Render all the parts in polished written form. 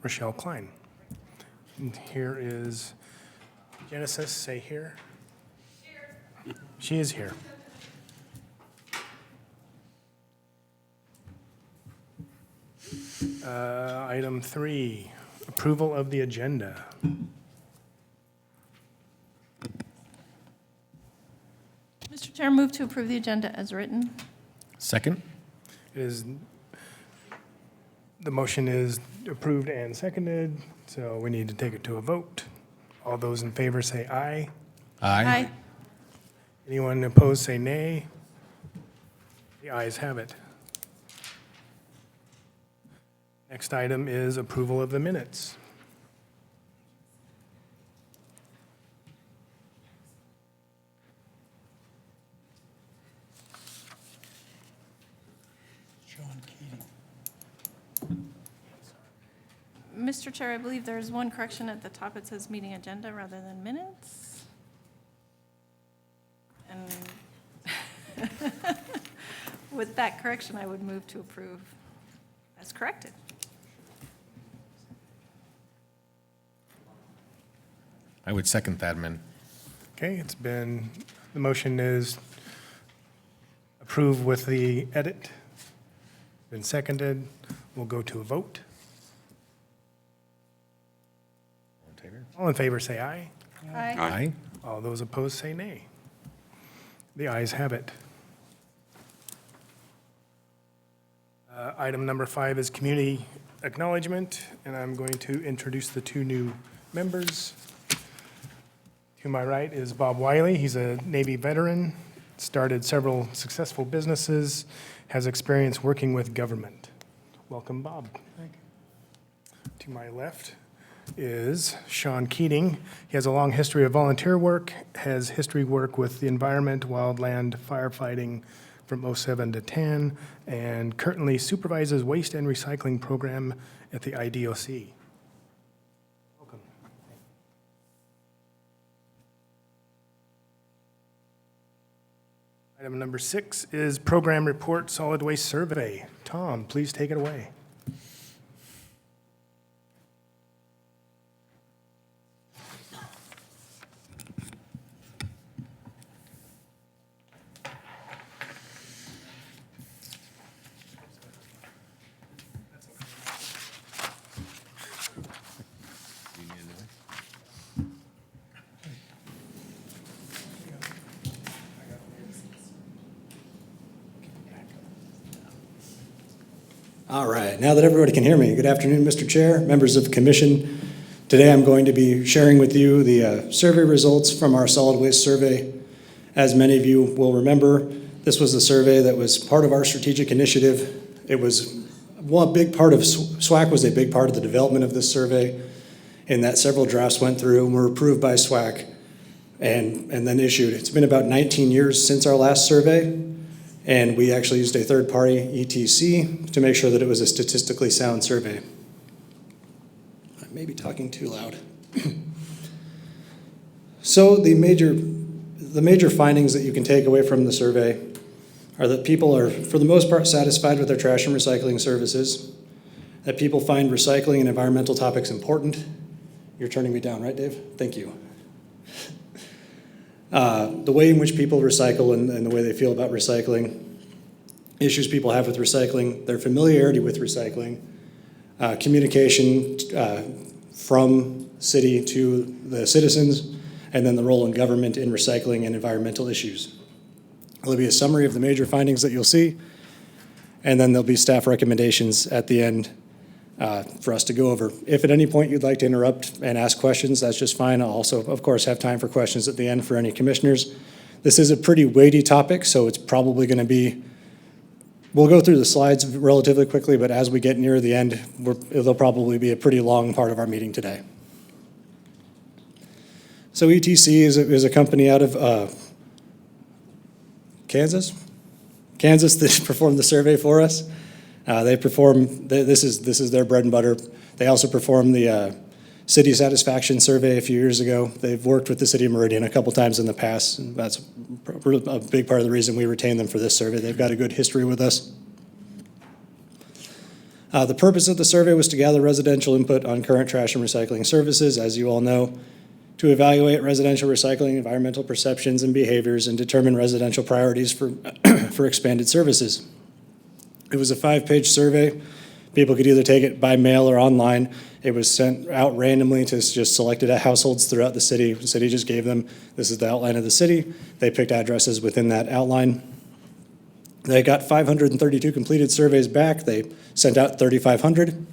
Rochelle Klein. And here is Genesis, say here. Here. She is here. Item 3, approval of the agenda. Mr. Chair, move to approve the agenda as written. Second? The motion is approved and seconded, so we need to take it to a vote. All those in favor say aye. Aye. Anyone opposed say nay. The ayes have it. Next item is approval of the minutes. Mr. Chair, I believe there is one correction at the top. It says meeting agenda rather than minutes. And with that correction, I would move to approve as corrected. I would second that, man. Okay, the motion is approved with the edit. Been seconded. We'll go to a vote. All in favor say aye. Aye. Aye. All those opposed say nay. The ayes have it. Item number 5 is community acknowledgement, and I'm going to introduce the 2 new members. To my right is Bob Wiley. He's a Navy veteran, started several successful businesses, has experience working with government. Welcome, Bob. To my left is Sean Keating. He has a long history of volunteer work, has history work with the environment, wildland, firefighting from 07 to 10, and currently supervises waste and recycling program at the IDOC. Welcome. Item number 6 is program report solid waste survey. Tom, please take it away. All right, now that everybody can hear me, good afternoon, Mr. Chair, members of the commission. Today I'm going to be sharing with you the survey results from our solid waste survey. As many of you will remember, this was a survey that was part of our strategic initiative. It was one big part of, SWAC was a big part of the development of this survey, in that several drafts went through and were approved by SWAC and then issued. It's been about 19 years since our last survey. And we actually used a third-party ETC to make sure that it was a statistically sound survey. I may be talking too loud. So the major findings that you can take away from the survey are that people are, for the most part, satisfied with their trash and recycling services, that people find recycling and environmental topics important. You're turning me down, right, Dave? Thank you. The way in which people recycle and the way they feel about recycling, issues people have with recycling, their familiarity with recycling, communication from city to the citizens, and then the role in government in recycling and environmental issues. There'll be a summary of the major findings that you'll see, and then there'll be staff recommendations at the end for us to go over. If at any point you'd like to interrupt and ask questions, that's just fine. I'll also, of course, have time for questions at the end for any commissioners. This is a pretty weighty topic, so it's probably going to be, we'll go through the slides relatively quickly, but as we get near the end, it'll probably be a pretty long part of our meeting today. So ETC is a company out of Kansas that performed the survey for us. This is their bread and butter. They also performed the city satisfaction survey a few years ago. They've worked with the city of Meridian a couple times in the past, and that's a big part of the reason we retained them for this survey. They've got a good history with us. The purpose of the survey was to gather residential input on current trash and recycling services, as you all know, to evaluate residential recycling, environmental perceptions and behaviors, and determine residential priorities for, for expanded services. It was a 5-page survey. People could either take it by mail or online. It was sent out randomly to just selected households throughout the city. The city just gave them, this is the outline of the city. They picked addresses within that outline. They got 532 completed surveys back. They sent out 3,500.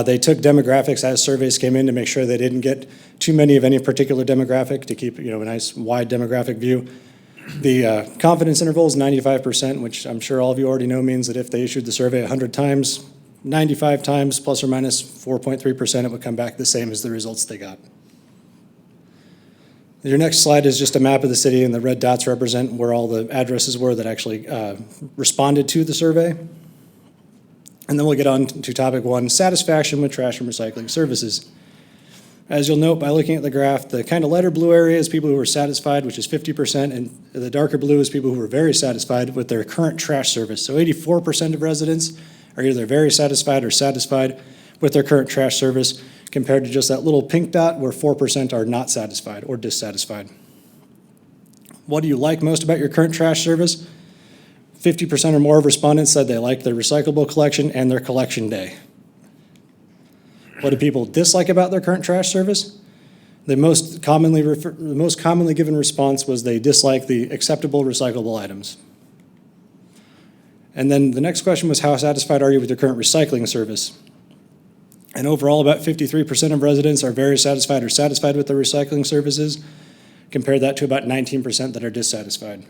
They took demographics as surveys came in to make sure they didn't get too many of any particular demographic to keep, a nice wide demographic view. The confidence interval is 95%, which I'm sure all of you already know means that if they issued the survey 100 times, 95 times plus or minus 4.3%, it would come back the same as the results they got. Your next slide is just a map of the city, and the red dots represent where all the addresses were that actually responded to the survey. And then we'll get on to topic 1, satisfaction with trash and recycling services. As you'll note by looking at the graph, the kind of lighter blue area is people who were satisfied, which is 50%, and the darker blue is people who were very satisfied with their current trash service. So 84% of residents are either very satisfied or satisfied with their current trash service, compared to just that little pink dot where 4% are not satisfied or dissatisfied. What do you like most about your current trash service? 50% or more of respondents said they liked their recyclable collection and their collection day. What do people dislike about their current trash service? The most commonly given response was they dislike the acceptable recyclable items. And then the next question was, how satisfied are you with your current recycling service? And overall, about 53% of residents are very satisfied or satisfied with their recycling services. Compare that to about 19% that are dissatisfied.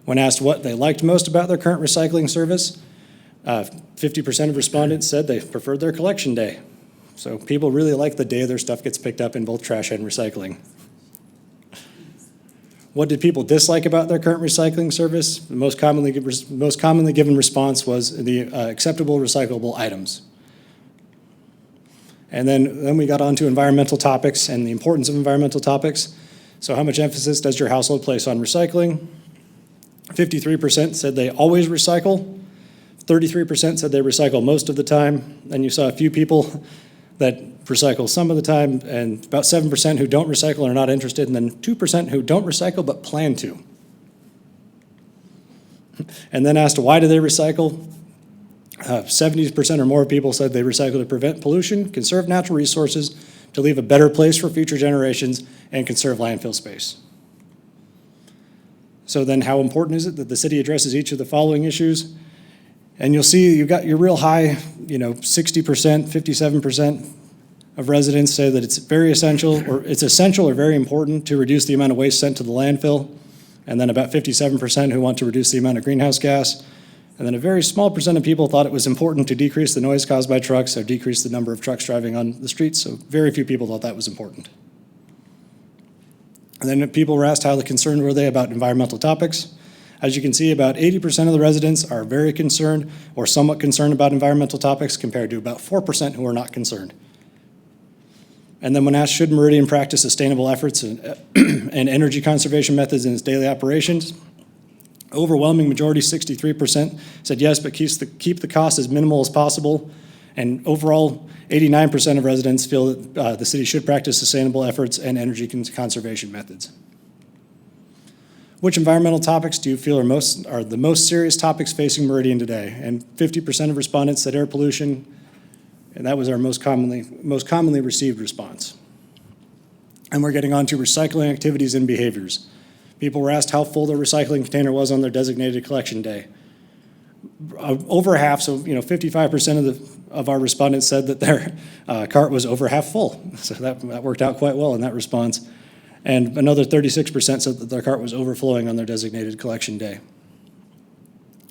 When asked what they liked most about their current recycling service, 50% of respondents said they preferred their collection day. So people really like the day their stuff gets picked up in both trash and recycling. What did people dislike about their current recycling service? The most commonly given response was the acceptable recyclable items. And then we got on to environmental topics and the importance of environmental topics. So how much emphasis does your household place on recycling? 53% said they always recycle. 33% said they recycle most of the time. And you saw a few people that recycle some of the time, and about 7% who don't recycle or are not interested, and then 2% who don't recycle but plan to. And then asked why do they recycle? 70% or more people said they recycle to prevent pollution, conserve natural resources, to leave a better place for future generations, and conserve landfill space. So then how important is it that the city addresses each of the following issues? And you'll see you've got your real high, 60%, 57% of residents say that it's very essential, or it's essential or very important to reduce the amount of waste sent to the landfill. And then about 57% who want to reduce the amount of greenhouse gas. And then a very small percent of people thought it was important to decrease the noise caused by trucks or decrease the number of trucks driving on the streets. So very few people thought that was important. And then people were asked how concerned were they about environmental topics. As you can see, about 80% of the residents are very concerned or somewhat concerned about environmental topics, compared to about 4% who are not concerned. And then when asked, should Meridian practice sustainable efforts and energy conservation methods in its daily operations? Overwhelming majority, 63%, said yes, but keep the cost as minimal as possible. And overall, 89% of residents feel that the city should practice sustainable efforts and energy conservation methods. Which environmental topics do you feel are the most serious topics facing Meridian today? And 50% of respondents said air pollution, and that was our most commonly received response. And we're getting on to recycling activities and behaviors. People were asked how full their recycling container was on their designated collection day. Over half, so 55% of our respondents said that their cart was over half full. So that worked out quite well in that response. And another 36% said that their cart was overflowing on their designated collection day.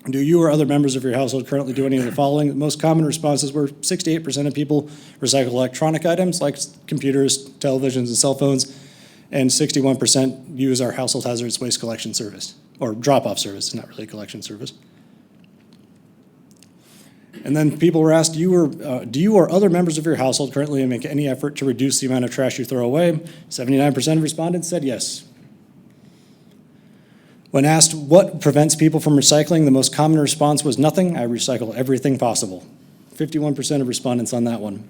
Do you or other members of your household currently do any of the following? The most common responses were 68% of people recycle electronic items like computers, televisions, and cell phones, and 61% use our household hazardous waste collection service, or drop-off service, not really collection service. And then people were asked, do you or other members of your household currently make any effort to reduce the amount of trash you throw away? 79% of respondents said yes. When asked what prevents people from recycling, the most common response was nothing. I recycle everything possible. 51% of respondents on that one.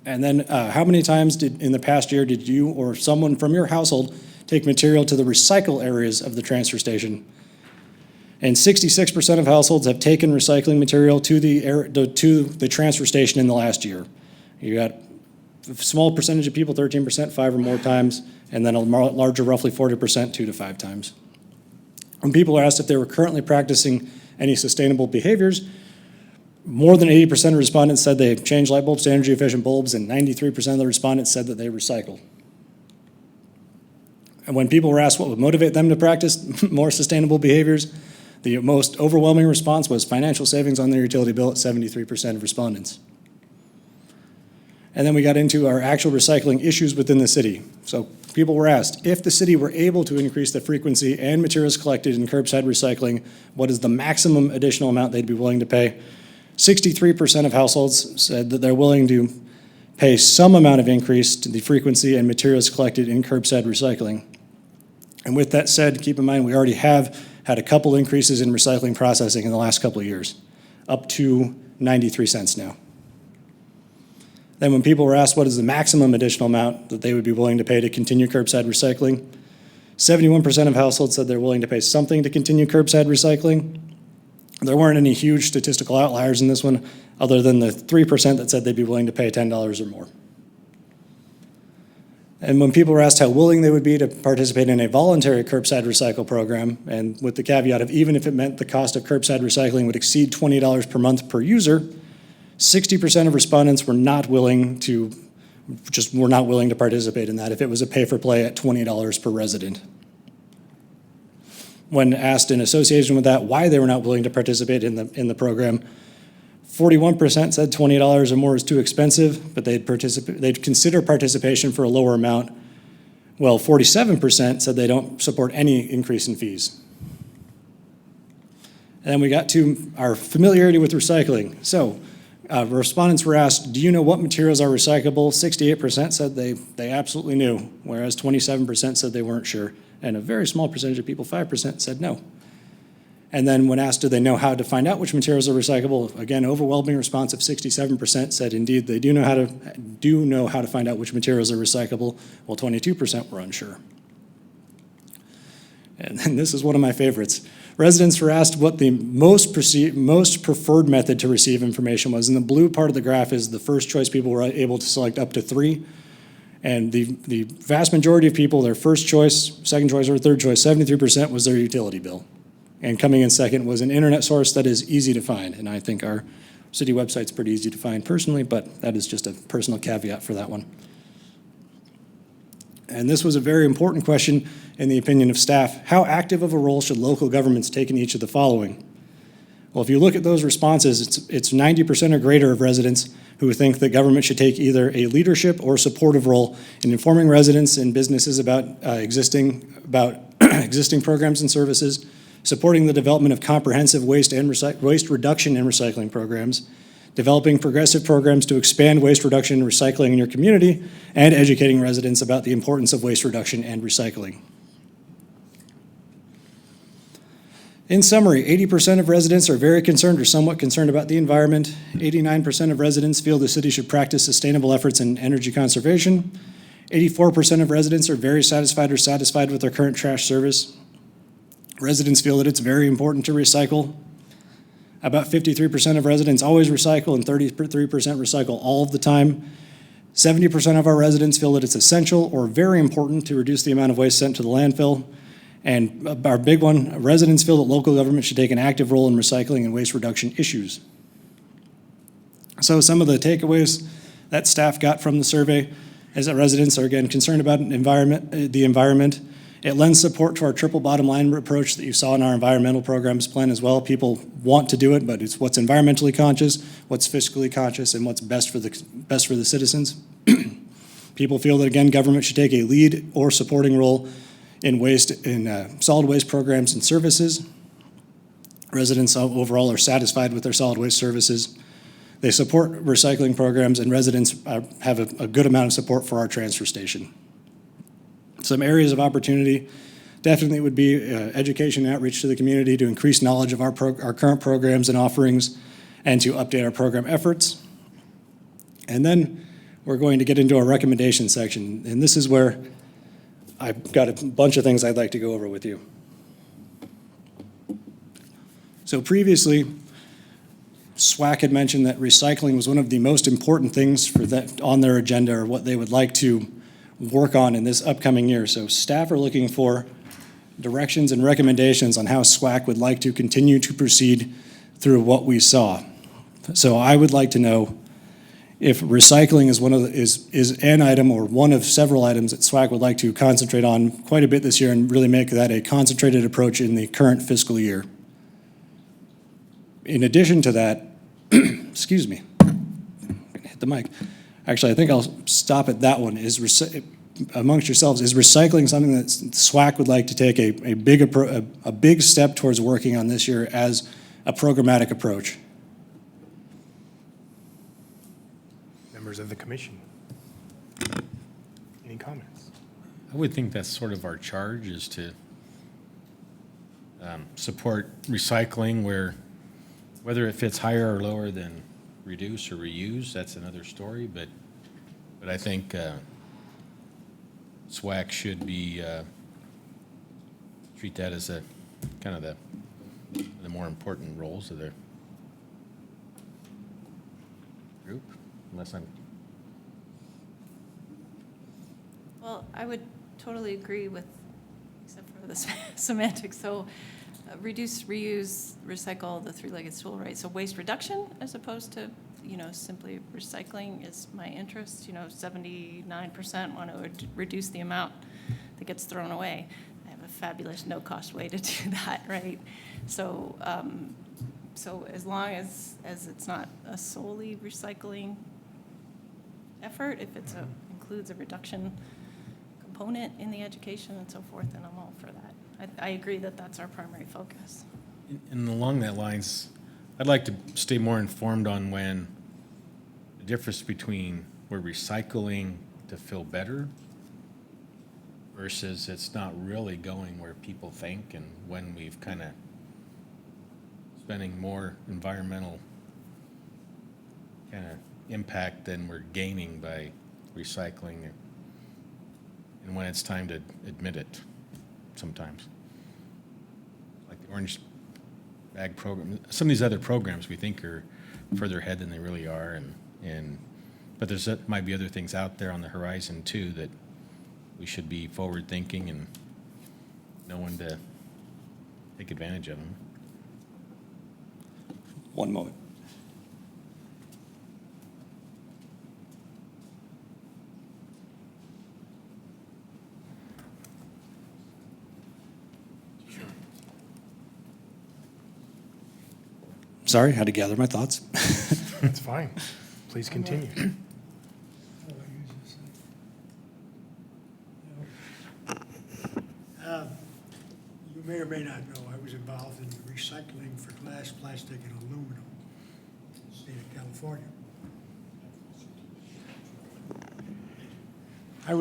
And then how many times in the past year did you or someone from your household take material to the recycle areas of the transfer station? And 66% of households have taken recycling material to the transfer station in the last year. You got a small percentage of people, 13%, 5 or more times, and then a larger, roughly 40%, 2 to 5 times. When people are asked if they were currently practicing any sustainable behaviors, more than 80% of respondents said they changed light bulbs to energy efficient bulbs, and 93% of the respondents said that they recycle. And when people were asked what would motivate them to practice more sustainable behaviors, the most overwhelming response was financial savings on their utility bill at 73% of respondents. And then we got into our actual recycling issues within the city. So people were asked, if the city were able to increase the frequency and materials collected in curbside recycling, what is the maximum additional amount they'd be willing to pay? 63% of households said that they're willing to pay some amount of increase to the frequency and materials collected in curbside recycling. And with that said, keep in mind we already have had a couple increases in recycling processing in the last couple of years, up to 93 cents now. Then when people were asked what is the maximum additional amount that they would be willing to pay to continue curbside recycling, 71% of households said they're willing to pay something to continue curbside recycling. There weren't any huge statistical outliers in this one, other than the 3% that said they'd be willing to pay $10 or more. And when people were asked how willing they would be to participate in a voluntary curbside recycle program, and with the caveat of even if it meant the cost of curbside recycling would exceed $20 per month per user, 60% of respondents were not willing to participate in that if it was a pay-for-play at $20 per resident. When asked in association with that why they were not willing to participate in the program, 41% said $20 or more is too expensive, but they'd consider participation for a lower amount. Well, 47% said they don't support any increase in fees. And then we got to our familiarity with recycling. So respondents were asked, do you know what materials are recyclable? 68% said they absolutely knew, whereas 27% said they weren't sure. And a very small percentage of people, 5%, said no. And then when asked, do they know how to find out which materials are recyclable? Again, overwhelming response of 67% said indeed they do know how to find out which materials are recyclable, while 22% were unsure. And then this is one of my favorites. Residents were asked what the most preferred method to receive information was. In the blue part of the graph is the first choice. People were able to select up to 3. And the vast majority of people, their first choice, second choice, or third choice, 73% was their utility bill. And coming in second was an internet source that is easy to find. And I think our city website's pretty easy to find personally, but that is just a personal caveat for that one. And this was a very important question in the opinion of staff. How active of a role should local governments take in each of the following? Well, if you look at those responses, it's 90% or greater of residents who think that government should take either a leadership or supportive role in informing residents and businesses about existing programs and services, supporting the development of comprehensive waste reduction and recycling programs, developing progressive programs to expand waste reduction and recycling in your community, and educating residents about the importance of waste reduction and recycling. In summary, 80% of residents are very concerned or somewhat concerned about the environment. 89% of residents feel the city should practice sustainable efforts in energy conservation. 84% of residents are very satisfied or satisfied with their current trash service. Residents feel that it's very important to recycle. About 53% of residents always recycle, and 33% recycle all of the time. 70% of our residents feel that it's essential or very important to reduce the amount of waste sent to the landfill. And our big one, residents feel that local government should take an active role in recycling and waste reduction issues. So some of the takeaways that staff got from the survey is that residents are, again, concerned about the environment. It lends support to our triple bottom line approach that you saw in our environmental programs plan as well. People want to do it, but it's what's environmentally conscious, what's fiscally conscious, and what's best for the citizens. People feel that, again, government should take a lead or supporting role in solid waste programs and services. Residents overall are satisfied with their solid waste services. They support recycling programs, and residents have a good amount of support for our transfer station. Some areas of opportunity definitely would be education outreach to the community to increase knowledge of our current programs and offerings and to update our program efforts. And then we're going to get into our recommendation section. And this is where I've got a bunch of things I'd like to go over with you. So previously, SWAC had mentioned that recycling was one of the most important things for that on their agenda, or what they would like to work on in this upcoming year. So staff are looking for directions and recommendations on how SWAC would like to continue to proceed through what we saw. So I would like to know if recycling is an item or one of several items that SWAC would like to concentrate on quite a bit this year and really make that a concentrated approach in the current fiscal year. In addition to that, excuse me, I'm gonna hit the mic. Actually, I think I'll stop at that one. Amongst yourselves, is recycling something that SWAC would like to take a big step towards working on this year as a programmatic approach? Members of the commission. Any comments? I would think that's sort of our charge, is to support recycling, whether it fits higher or lower than reduce or reuse, that's another story, but I think SWAC should be, treat that as a kind of the more important roles of their group, unless I'm. Well, I would totally agree with, except for the semantics. So reduce, reuse, recycle, the three-legged stool, right? So waste reduction as opposed to, simply recycling is my interest. 79% want to reduce the amount that gets thrown away. I have a fabulous no-cost way to do that, right? So, so as long as it's not a solely recycling effort, if it's includes a reduction component in the education and so forth, then I'm all for that. I agree that that's our primary focus. And along that lines, I'd like to stay more informed on when the difference between we're recycling to feel better versus it's not really going where people think, and when we've kind of spending more environmental kind of impact than we're gaining by recycling, and when it's time to admit it sometimes. Like the orange bag program, some of these other programs we think are further ahead than they really are, but there's might be other things out there on the horizon too that we should be forward thinking and know when to take advantage of them. One moment. Sorry, had to gather my thoughts. That's fine. Please continue. You may or may not know, I was involved in recycling for glass, plastic, and aluminum in the state of California. I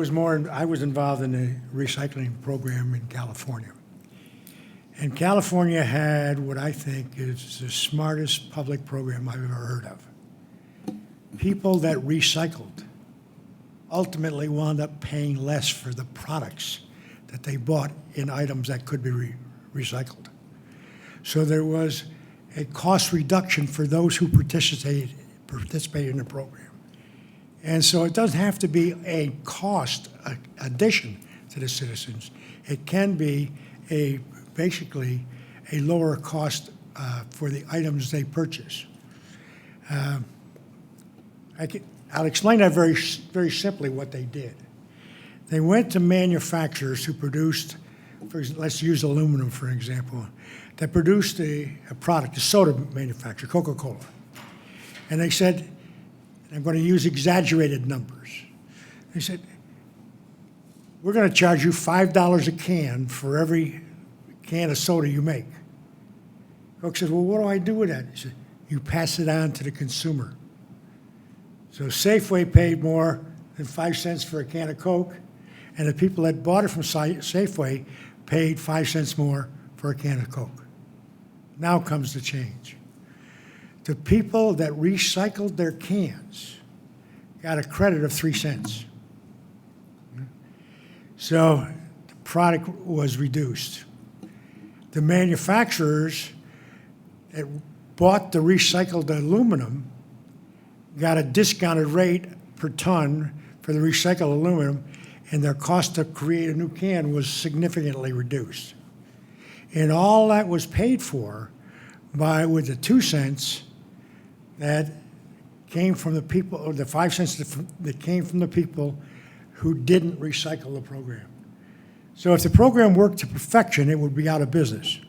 was involved in a recycling program in California. And California had what I think is the smartest public program I've ever heard of. People that recycled ultimately wound up paying less for the products that they bought in items that could be recycled. So there was a cost reduction for those who participated in the program. And so it doesn't have to be a cost addition to the citizens. It can be basically a lower cost for the items they purchase. I'll explain that very, very simply what they did. They went to manufacturers who produced, let's use aluminum for example, that produced a product, a soda manufacturer, Coca-Cola. And they said, I'm going to use exaggerated numbers. They said, we're going to charge you $5 a can for every can of soda you make. Coke says, well, what do I do with that? He said, you pass it on to the consumer. So Safeway paid more than 5 cents for a can of Coke, and the people that bought it from Safeway paid 5 cents more for a can of Coke. Now comes the change. The people that recycled their cans got a credit of 3 cents. So the product was reduced. The manufacturers that bought the recycled aluminum got a discounted rate per ton for the recycled aluminum, and their cost to create a new can was significantly reduced. And all that was paid for with the 2 cents that came from the people, or the 5 cents that came from the people who didn't recycle the program. So if the program worked to perfection, it would be out of business.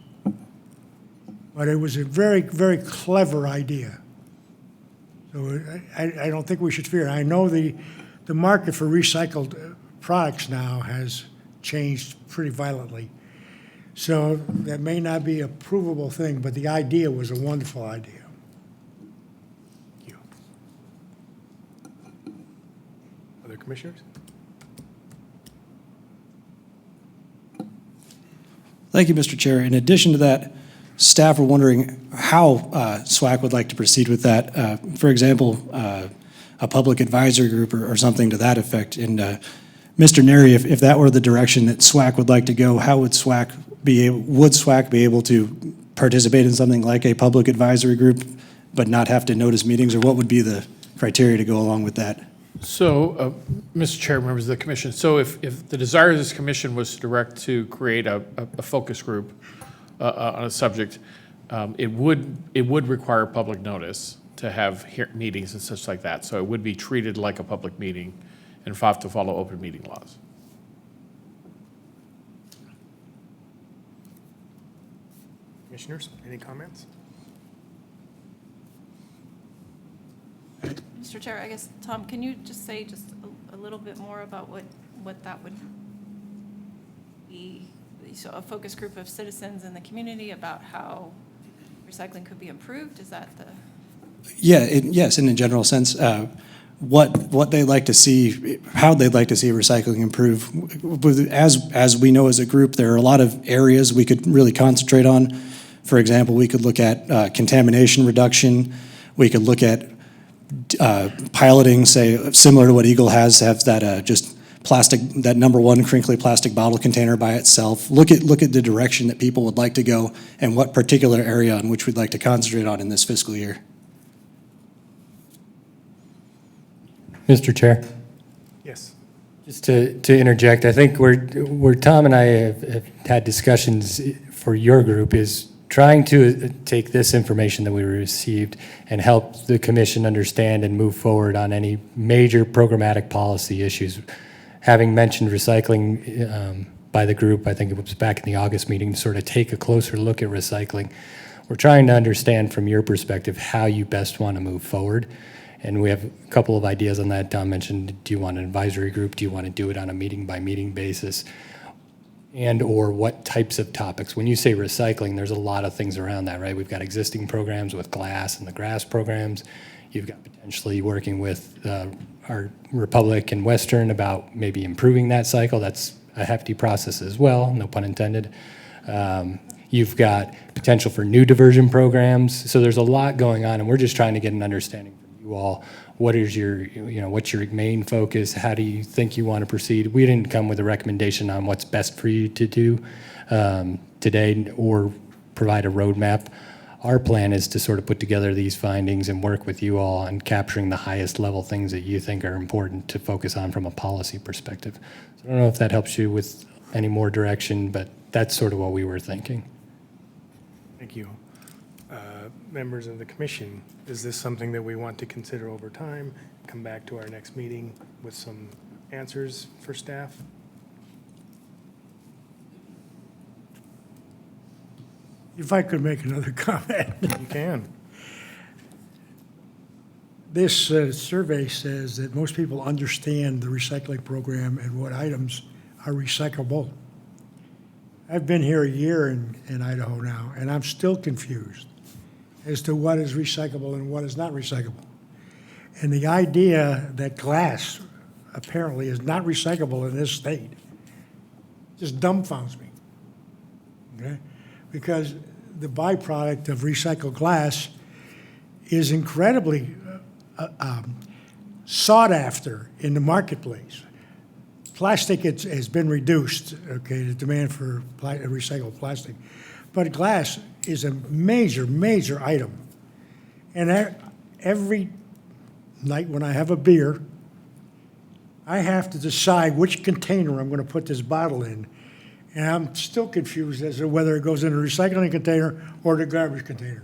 But it was a very, very clever idea. So I don't think we should fear. I know the market for recycled products now has changed pretty violently. So that may not be a provable thing, but the idea was a wonderful idea. Thank you. Other commissioners? Thank you, Mr. Chair. In addition to that, staff were wondering how SWAC would like to proceed with that. For example, a public advisory group or something to that effect. And Mr. Neri, if that were the direction that SWAC would like to go, how would SWAC be able to participate in something like a public advisory group, but not have to notice meetings, or what would be the criteria to go along with that? So, Mr. Chair, members of the commission, so if the desire of this commission was to direct to create a focus group on a subject, it would require public notice to have meetings and such like that. So it would be treated like a public meeting and have to follow open meeting laws. Commissioners, any comments? Mr. Chair, I guess, Tom, can you just say just a little bit more about what that would be? So a focus group of citizens in the community about how recycling could be improved? Is that the? Yeah, yes, in a general sense, what they'd like to see, how they'd like to see recycling improve. As we know as a group, there are a lot of areas we could really concentrate on. For example, we could look at contamination reduction. We could look at piloting, say, similar to what Eagle has, have that just plastic, that number one crinkly plastic bottle container by itself. Look at the direction that people would like to go and what particular area on which we'd like to concentrate on in this fiscal year. Mr. Chair, Yes. just to interject, I think where Tom and I have had discussions for your group is trying to take this information that we received and help the commission understand and move forward on any major programmatic policy issues. Having mentioned recycling by the group, I think it was back in the August meeting, to sort of take a closer look at recycling. We're trying to understand from your perspective how you best want to move forward. And we have a couple of ideas on that. Tom mentioned, do you want an advisory group? Do you want to do it on a meeting-by-meeting basis? And or what types of topics? When you say recycling, there's a lot of things around that, right? We've got existing programs with glass and the grass programs. You've got potentially working with our Republic and Western about maybe improving that cycle. That's a hefty process as well, no pun intended. You've got potential for new diversion programs. So there's a lot going on, and we're just trying to get an understanding from you all. What is your, what's your main focus? How do you think you want to proceed? We didn't come with a recommendation on what's best for you to do today or provide a roadmap. Our plan is to sort of put together these findings and work with you all on capturing the highest level things that you think are important to focus on from a policy perspective. So I don't know if that helps you with any more direction, but that's sort of what we were thinking. Thank you. Members of the commission, is this something that we want to consider over time? Come back to our next meeting with some answers for staff? If I could make another comment. You can. This survey says that most people understand the recycling program and what items are recyclable. I've been here a year in Idaho now, and I'm still confused as to what is recyclable and what is not recyclable. And the idea that glass apparently is not recyclable in this state just dumbfounds me. okay? Because the byproduct of recycled glass is incredibly sought after in the marketplace. Plastic has been reduced, okay, the demand for recycled plastic. But glass is a major, major item. And every night when I have a beer, I have to decide which container I'm going to put this bottle in. And I'm still confused as to whether it goes in a recycling container or the garbage container.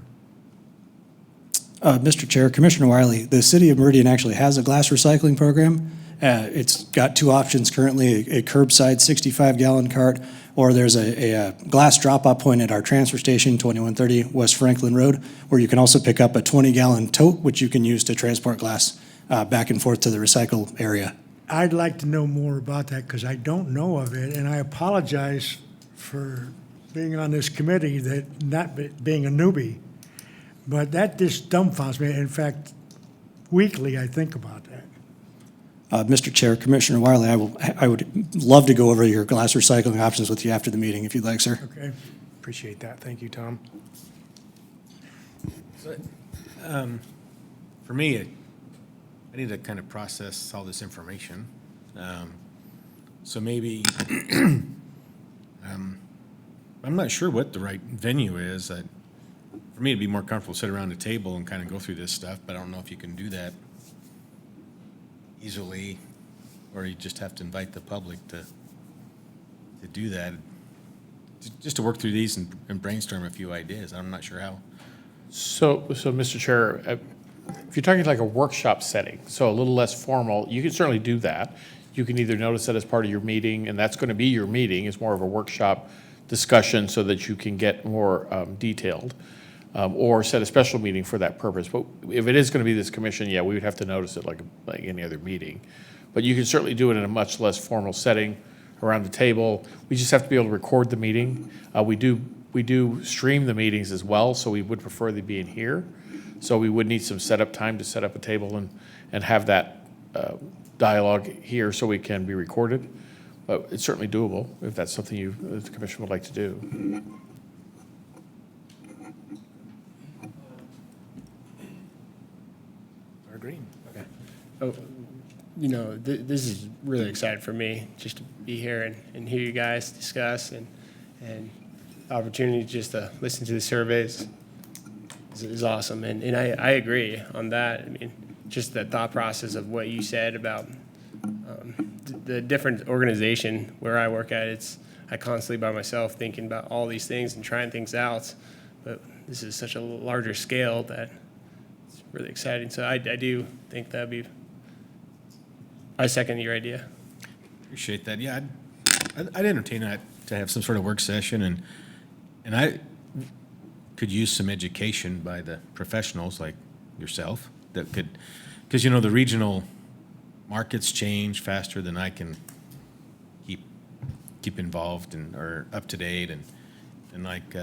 Mr. Chair, Commissioner Wiley, the city of Meridian actually has a glass recycling program. It's got two options currently, a curbside 65-gallon cart, or there's a glass drop-off point at our transfer station, 2130 West Franklin Road, where you can also pick up a 20-gallon tote, which you can use to transport glass back and forth to the recycle area. I'd like to know more about that because I don't know of it, and I apologize for being on this committee, that not being a newbie. But that just dumbfounds me. In fact, weekly I think about that. Mr. Chair, Commissioner Wiley, I would love to go over your glass recycling options with you after the meeting, if you'd like, sir. Okay. Appreciate that. Thank you, Tom. For me, I need to kind of process all this information. So maybe, I'm not sure what the right venue is. For me, it'd be more comfortable to sit around a table and kind of go through this stuff, but I don't know if you can do that easily, or you just have to invite the public to do that. Just to work through these and brainstorm a few ideas. I'm not sure how. So, Mr. Chair, if you're talking like a workshop setting, so a little less formal, you can certainly do that. You can either notice that as part of your meeting, and that's going to be your meeting, it's more of a workshop discussion so that you can get more detailed, or set a special meeting for that purpose. But if it is going to be this commission, yeah, we would have to notice it like any other meeting. But you can certainly do it in a much less formal setting around the table. We just have to be able to record the meeting. We do stream the meetings as well, so we would prefer they be in here. So we would need some setup time to set up a table and have that dialogue here so we can be recorded. But it's certainly doable if that's something the commission would like to do. Or green. Okay. Oh, you know, this is really exciting for me, just to be here and hear you guys discuss, and opportunity just to listen to the surveys is awesome. And I agree on that. I mean, just the thought process of what you said about the different organization where I work at. I constantly by myself thinking about all these things and trying things out, but this is such a larger scale that it's really exciting. So I do think that'd be. I second your idea. Appreciate that. Yeah, I'd entertain that, to have some sort of work session, and I could use some education by the professionals like yourself that could, because the regional markets change faster than I can keep involved or up to date, and like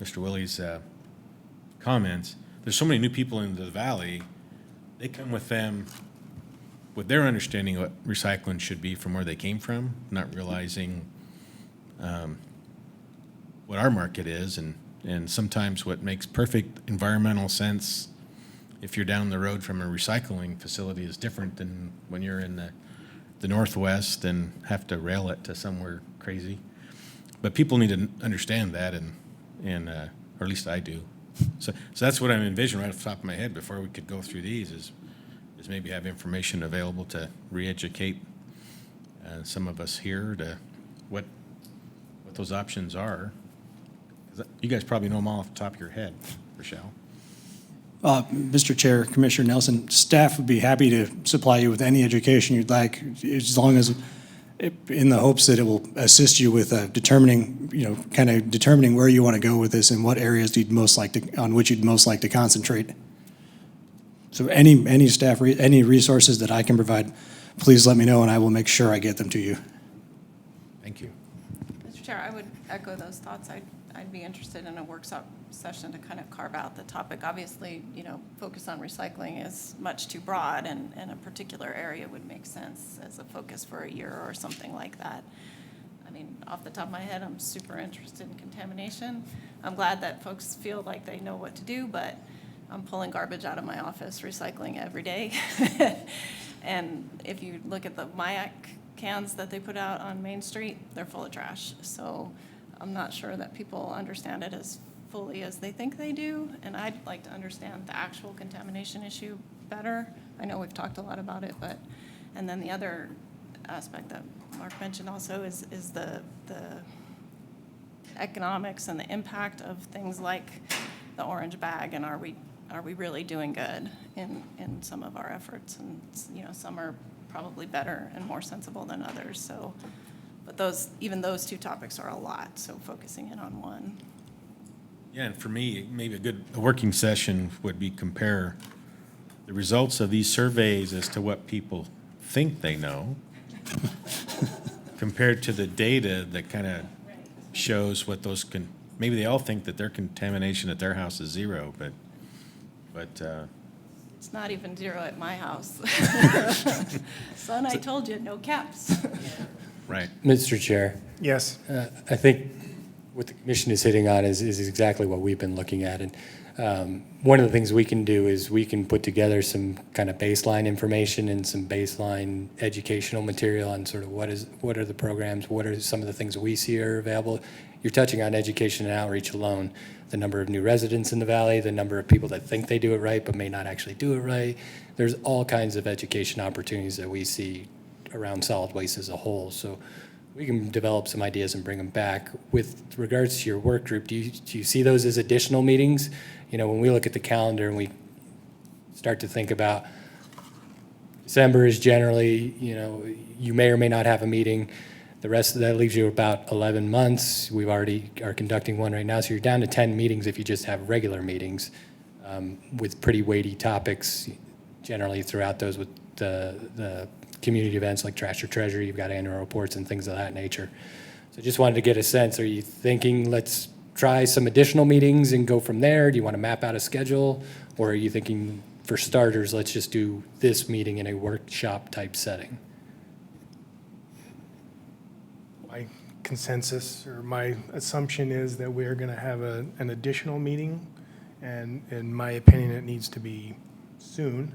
Mr. Willie's comments, there's so many new people into the valley. They come with their understanding of what recycling should be from where they came from, not realizing what our market is, and sometimes what makes perfect environmental sense if you're down the road from a recycling facility is different than when you're in the Northwest and have to rail it to somewhere crazy. But people need to understand that, and or at least I do. So that's what I'm envisioning right off the top of my head before we could go through these is maybe have information available to re-educate some of us here to what those options are. 'Cause you guys probably know them all off the top of your head, Rochelle. Mr. Chair, Commissioner Nelson, staff would be happy to supply you with any education you'd like, as long as, in the hopes that it will assist you with determining where you want to go with this and what areas on which you'd most like to concentrate. So any staff, any resources that I can provide, please let me know, and I will make sure I get them to you. Thank you. Mr. Chair, I would echo those thoughts. I'd be interested in a workshop session to kind of carve out the topic. Obviously, focus on recycling is much too broad, and a particular area would make sense as a focus for a year or something like that. mean, off the top of my head, I'm super interested in contamination. I'm glad that folks feel like they know what to do, but I'm pulling garbage out of my office, recycling every day. And if you look at the Mayak cans that they put out on Main Street, they're full of trash. So I'm not sure that people understand it as fully as they think they do. And I'd like to understand the actual contamination issue better. I know we've talked a lot about it, but, and then the other aspect that Mark mentioned also is the economics and the impact of things like the orange bag, and are we really doing good in some of our efforts? And, you know, some are probably better and more sensible than others. So, but even those two topics are a lot, so focusing in on one. Yeah, and for me, maybe a working session would be compare the results of these surveys as to what people think they know compared to the data that kind of shows what those maybe they all think that their contamination at their house is zero, but It's not even zero at my house. Son, I told you, no caps. right. Mr. Chair, Yes. I think what the commission is hitting on is exactly what we've been looking at. And one of the things we can do is we can put together some kind of baseline information and some baseline educational material on sort of what are the programs, what are some of the things we see are available. You're touching on education and outreach alone, the number of new residents in the valley, the number of people that think they do it right but may not actually do it right. There's all kinds of education opportunities that we see around solid waste as a whole. So we can develop some ideas and bring them back. With regards to your work group, do you see those as additional meetings? You know, when we look at the calendar and we start to think about December is generally, you know, you may or may not have a meeting. The rest of that leaves you about 11 months. We've already are conducting one right now. So you're down to 10 meetings if you just have regular meetings with pretty weighty topics generally throughout those with the community events like Trash or Treasure. You've got annual reports and things of that nature. So just wanted to get a sense. Are you thinking let's try some additional meetings and go from there? Do you want to map out a schedule? Or are you thinking for starters, let's just do this meeting in a workshop type setting? My consensus or my assumption is that we're going to have an additional meeting, and in my opinion, it needs to be soon.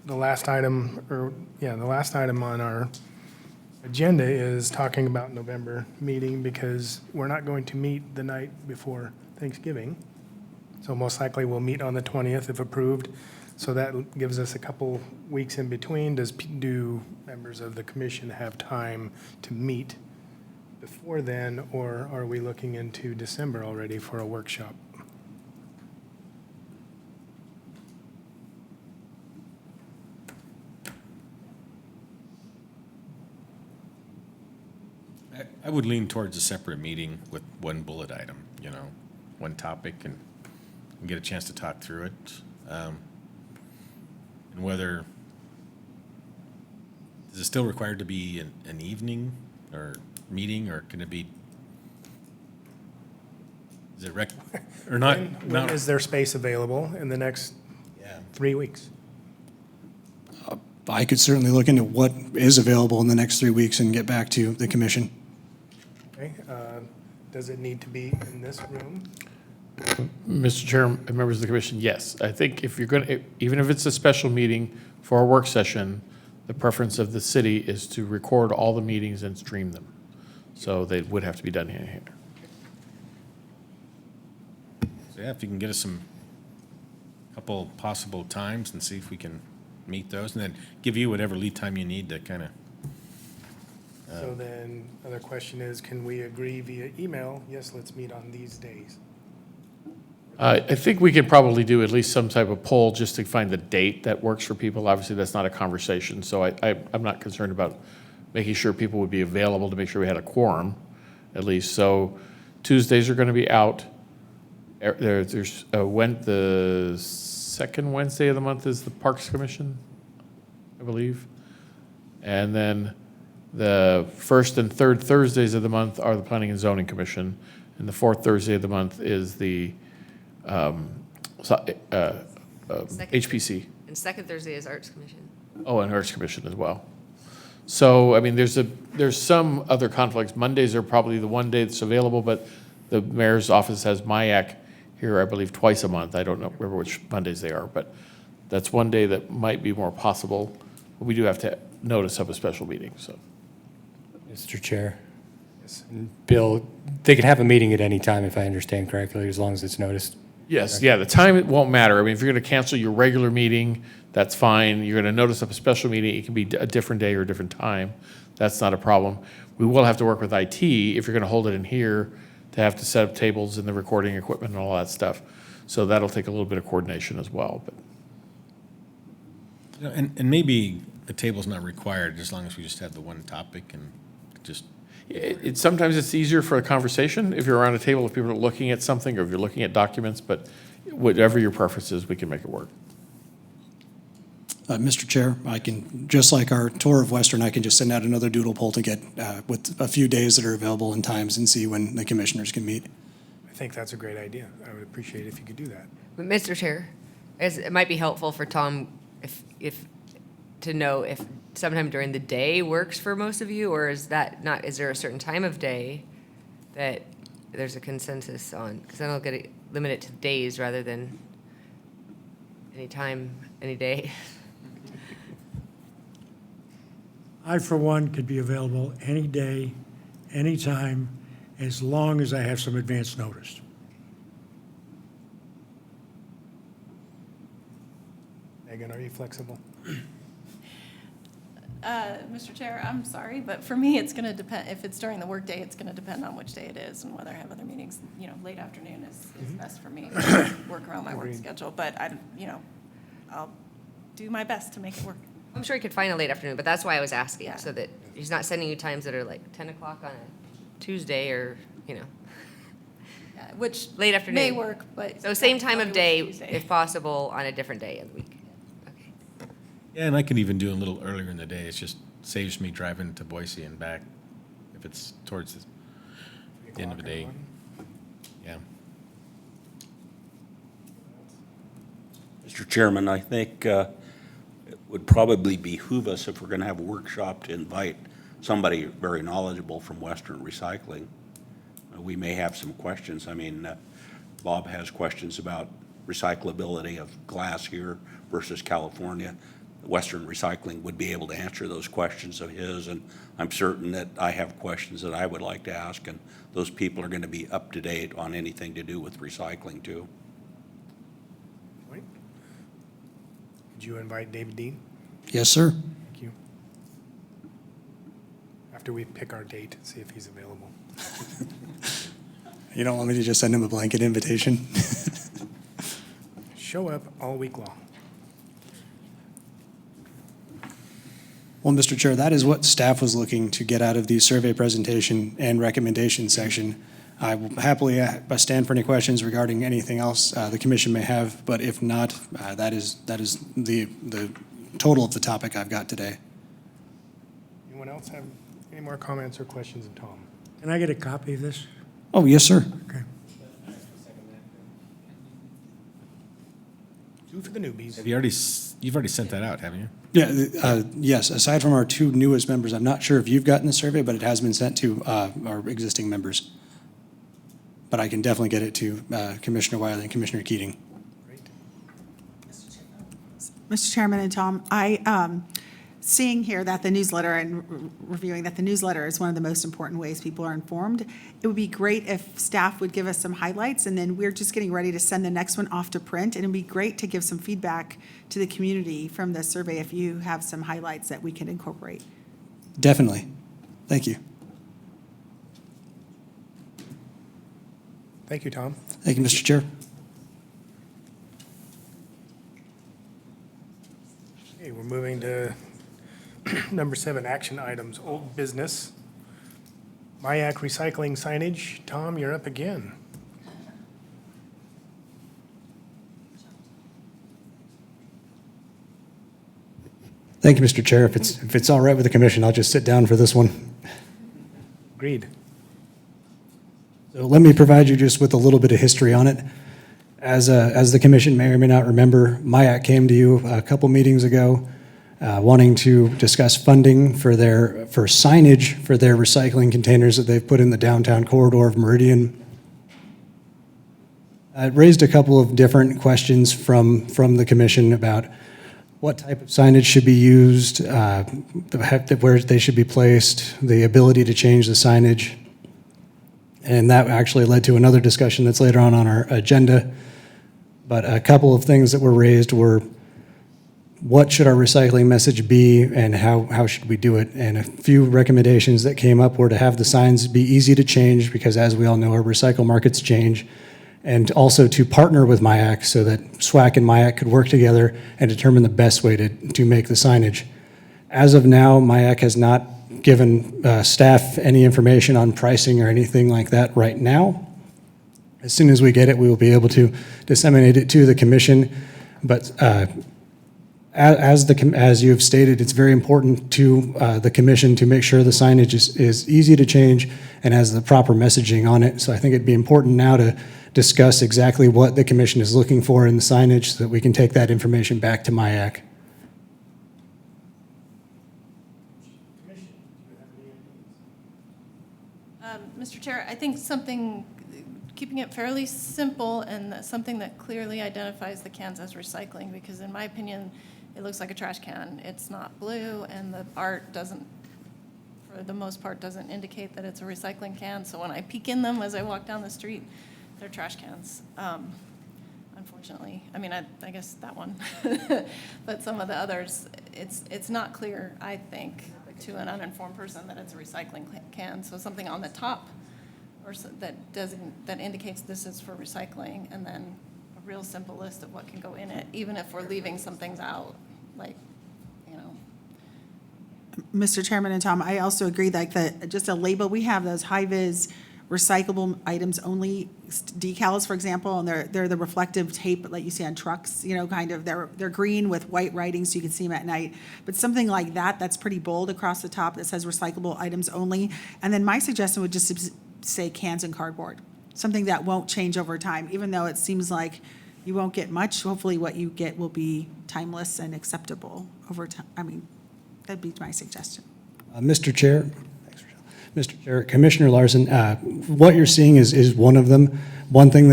The last item on our agenda is talking about November meeting, because we're not going to meet the night before Thanksgiving. So most likely we'll meet on the 20th if approved. So that gives us a couple weeks in between. Do members of the commission have time to meet before then, or are we looking into December already for a workshop? I would lean towards a separate meeting with one bullet item, you know, one topic, and get a chance to talk through it. And whether, is it still required to be an evening or meeting, or can it be, is it or not? When is there space available in the next Yeah. 3 weeks? I could certainly look into what is available in the next 3 weeks and get back to the commission. Okay, does it need to be in this room? Mr. Chair, and members of the commission, yes. I think if you're going to, even if it's a special meeting for a work session, the preference of the city is to record all the meetings and stream them. So they would have to be done here. So yeah, if you can get us couple possible times and see if we can meet those, and then give you whatever lead time you need to kind of. So then, other question is, can we agree via email, yes, let's meet on these days? I think we could probably do at least some type of poll just to find the date that works for people. Obviously, that's not a conversation, so I'm not concerned about making sure people would be available to make sure we had a quorum, at least. So Tuesdays are going to be out. There's the second Wednesday of the month is the Parks Commission, I believe. And then the first and third Thursdays of the month are the Planning and Zoning Commission. And the fourth Thursday of the month is the HPC. And second Thursday is Arts Commission. Oh, and Arts Commission as well. So, I mean, there's some other conflicts. Mondays are probably the one day that's available, but the mayor's office has MIAC here, I believe, twice a month. I don't know, remember which Mondays they are, but that's one day that might be more possible. But we do have to notice of a special meeting, so. Mr. Chair. Bill, they can have a meeting at any time, if I understand correctly, as long as it's noticed. Yes, yeah, the time, it won't matter. I mean, if you're going to cancel your regular meeting, that's fine. You're going to notice of a special meeting, it can be a different day or a different time. That's not a problem. We will have to work with IT if you're going to hold it in here to have to set up tables and the recording equipment and all that stuff. So that'll take a little bit of coordination as well, but. You know, and maybe the table's not required, as long as we just have the one topic and just, Sometimes it's easier for a conversation if you're around a table, if people are looking at something, or if you're looking at documents, but whatever your preference is, we can make it work. Mr. Chair, I can, just like our tour of Western, I can just send out another doodle poll to get with a few days that are available and times and see when the commissioners can meet. I think that's a great idea. I would appreciate it if you could do that. But Mr. Chair, it might be helpful for Tom if to know if sometime during the day works for most of you, or is that not, is there a certain time of day that there's a consensus on? Because then I'll get it limited to days rather than any time, any day. I, for one, could be available any day, anytime, as long as I have some advance notice. Megan, are you flexible? Mr. Chair, I'm sorry, but for me, it's going to depend, if it's during the workday, it's going to depend on which day it is and whether I have other meetings. You know, late afternoon is best for me, work around my work Agreed. schedule, but I'll do my best to make it work. I'm sure he could find a late afternoon, but that's why I was asking, Yeah. so that he's not sending you times that are like 10 o'clock on a Tuesday or, Which late afternoon. may work, but. So same time of probably day, works Tuesday. if possible, on a different day of the week. Okay. yeah, and I can even do a little earlier in the day. It just saves me driving to Boise and back if it's towards the end of the day. Yeah. Mr. Chairman, I think it would probably behoove us, if we're going to have a workshop, to invite somebody very knowledgeable from Western Recycling. We may have some questions. I mean, Bob has questions about recyclability of glass here versus California. Western Recycling would be able to answer those questions of his, and I'm certain that I have questions that I would like to ask, and those people are going to be up to date on anything to do with recycling too. Right. Could you invite David Dean? Yes, sir. Thank you. After we pick our date, see if he's available. You don't want me to just send him a blanket invitation? Show up all week long. Well, Mr. Chair, that is what staff was looking to get out of the survey presentation and recommendation section. I will happily stand for any questions regarding anything else the commission may have, but if not, that is the total of the topic I've got today. Anyone else have any more comments or questions of Tom? Can I get a copy of this? Oh, yes, sir. Okay. Two for the newbies. You've already sent that out, haven't you? Yeah, yes, aside from our two newest members, I'm not sure if you've gotten the survey, but it has been sent to our existing members. But I can definitely get it to Commissioner Wiley and Commissioner Keating. Great. Mr. Chairman and Tom, seeing here that the newsletter and reviewing that the newsletter is one of the most important ways people are informed, it would be great if staff would give us some highlights, and then we're just getting ready to send the next one off to print, and it'd be great to give some feedback to the community from the survey if you have some highlights that we can incorporate. Definitely. Thank you. Thank you, Tom. Thank you, Mr. Chair. Okay, we're moving to number 7, action items, old business. MIAC recycling signage. Tom, you're up again. Thank you, Mr. Chair. If it's all right with the commission, I'll just sit down for this one. Agreed. So let me provide you just with a little bit of history on it. As the commission may or may not remember, MIAC came to you a couple meetings ago wanting to discuss funding for signage for their recycling containers that they've put in the downtown corridor of Meridian. It raised a couple of different questions from the commission about what type of signage should be used, where they should be placed, the ability to change the signage. And that actually led to another discussion that's later on our agenda. But a couple of things that were raised were, what should our recycling message be and how should we do it? And a few recommendations that came up were to have the signs be easy to change, because as we all know, our recycle markets change. And also to partner with MIAC so that SWAC and MIAC could work together and determine the best way to make the signage. As of now, MIAC has not given staff any information on pricing or anything like that right now. As soon as we get it, we will be able to disseminate it to the commission. But as you have stated, it's very important to the commission to make sure the signage is easy to change and has the proper messaging on it. So I think it'd be important now to discuss exactly what the commission is looking for in the signage so that we can take that information back to MIAC. Mr. Chair, I think keeping it fairly simple and something that clearly identifies the cans as recycling, because in my opinion, it looks like a trash can. It's not blue, and the art doesn't, for the most part, doesn't indicate that it's a recycling can. So when I peek in them as I walk down the street, they're trash cans, unfortunately. I mean, I guess that one. But some of the others, it's not clear, I think, to an uninformed person that it's a recycling can. So something on the top that indicates this is for recycling, and then a real simple list of what can go in it, even if we're leaving some things out, like, you know. Mr. Chairman and Tom, I also agree, like, just a label, we have those high-vis recyclable items only decals, for example, and they're the reflective tape that you see on trucks, you know, kind of, they're green with white writing so you can see them at night. But something like that's pretty bold across the top that says recyclable items only. And then my suggestion would just say cans and cardboard, something that won't change over time, even though it seems like you won't get much. Hopefully what you get will be timeless and acceptable over time. I mean, that'd be my suggestion. Mr. Chair, Commissioner Larson, what you're seeing is one of them. One thing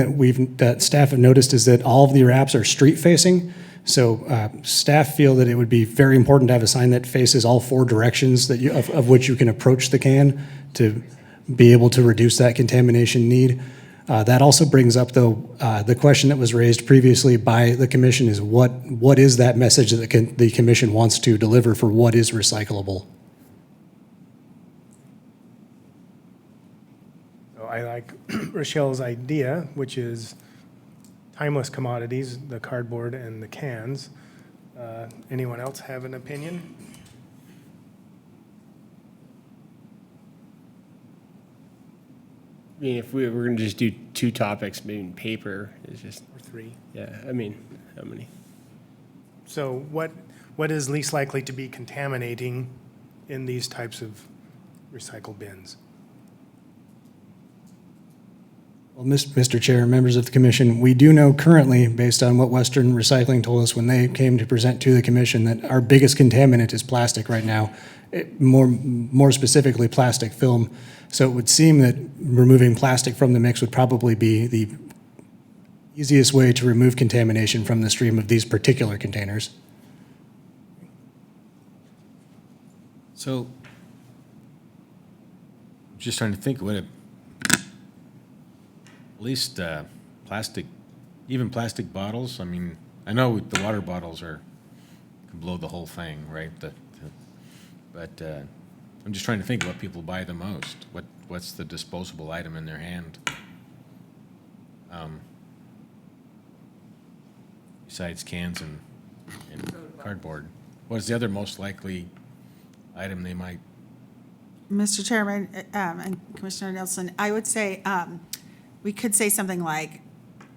that staff have noticed is that all of the wraps are street facing. So staff feel that it would be very important to have a sign that faces all four directions of which you can approach the can to be able to reduce that contamination need. That also brings up, though, the question that was raised previously by the commission is what is that message that the commission wants to deliver for what is recyclable? So I like Rochelle's idea, which is timeless commodities, the cardboard and the cans. Anyone else have an opinion? I mean, if we're going to just do two topics, maybe paper is just, Or three? yeah, I mean, how many? So what is least likely to be contaminating in these types of recycle bins? Well, Mr. Chair, members of the commission, we do know currently, based on what Western Recycling told us when they came to present to the commission, that our biggest contaminant is plastic right now, more specifically plastic film. So it would seem that removing plastic from the mix would probably be the easiest way to remove contamination from the stream of these particular containers. So, just trying to think, at least plastic, even plastic bottles. I mean, I know the water bottles can blow the whole thing, right? But I'm just trying to think what people buy the most. What's the disposable item in their hand? Besides cans and cardboard, what is the other most likely item they might? Mr. Chairman and Commissioner Nelson, I would say we could say something like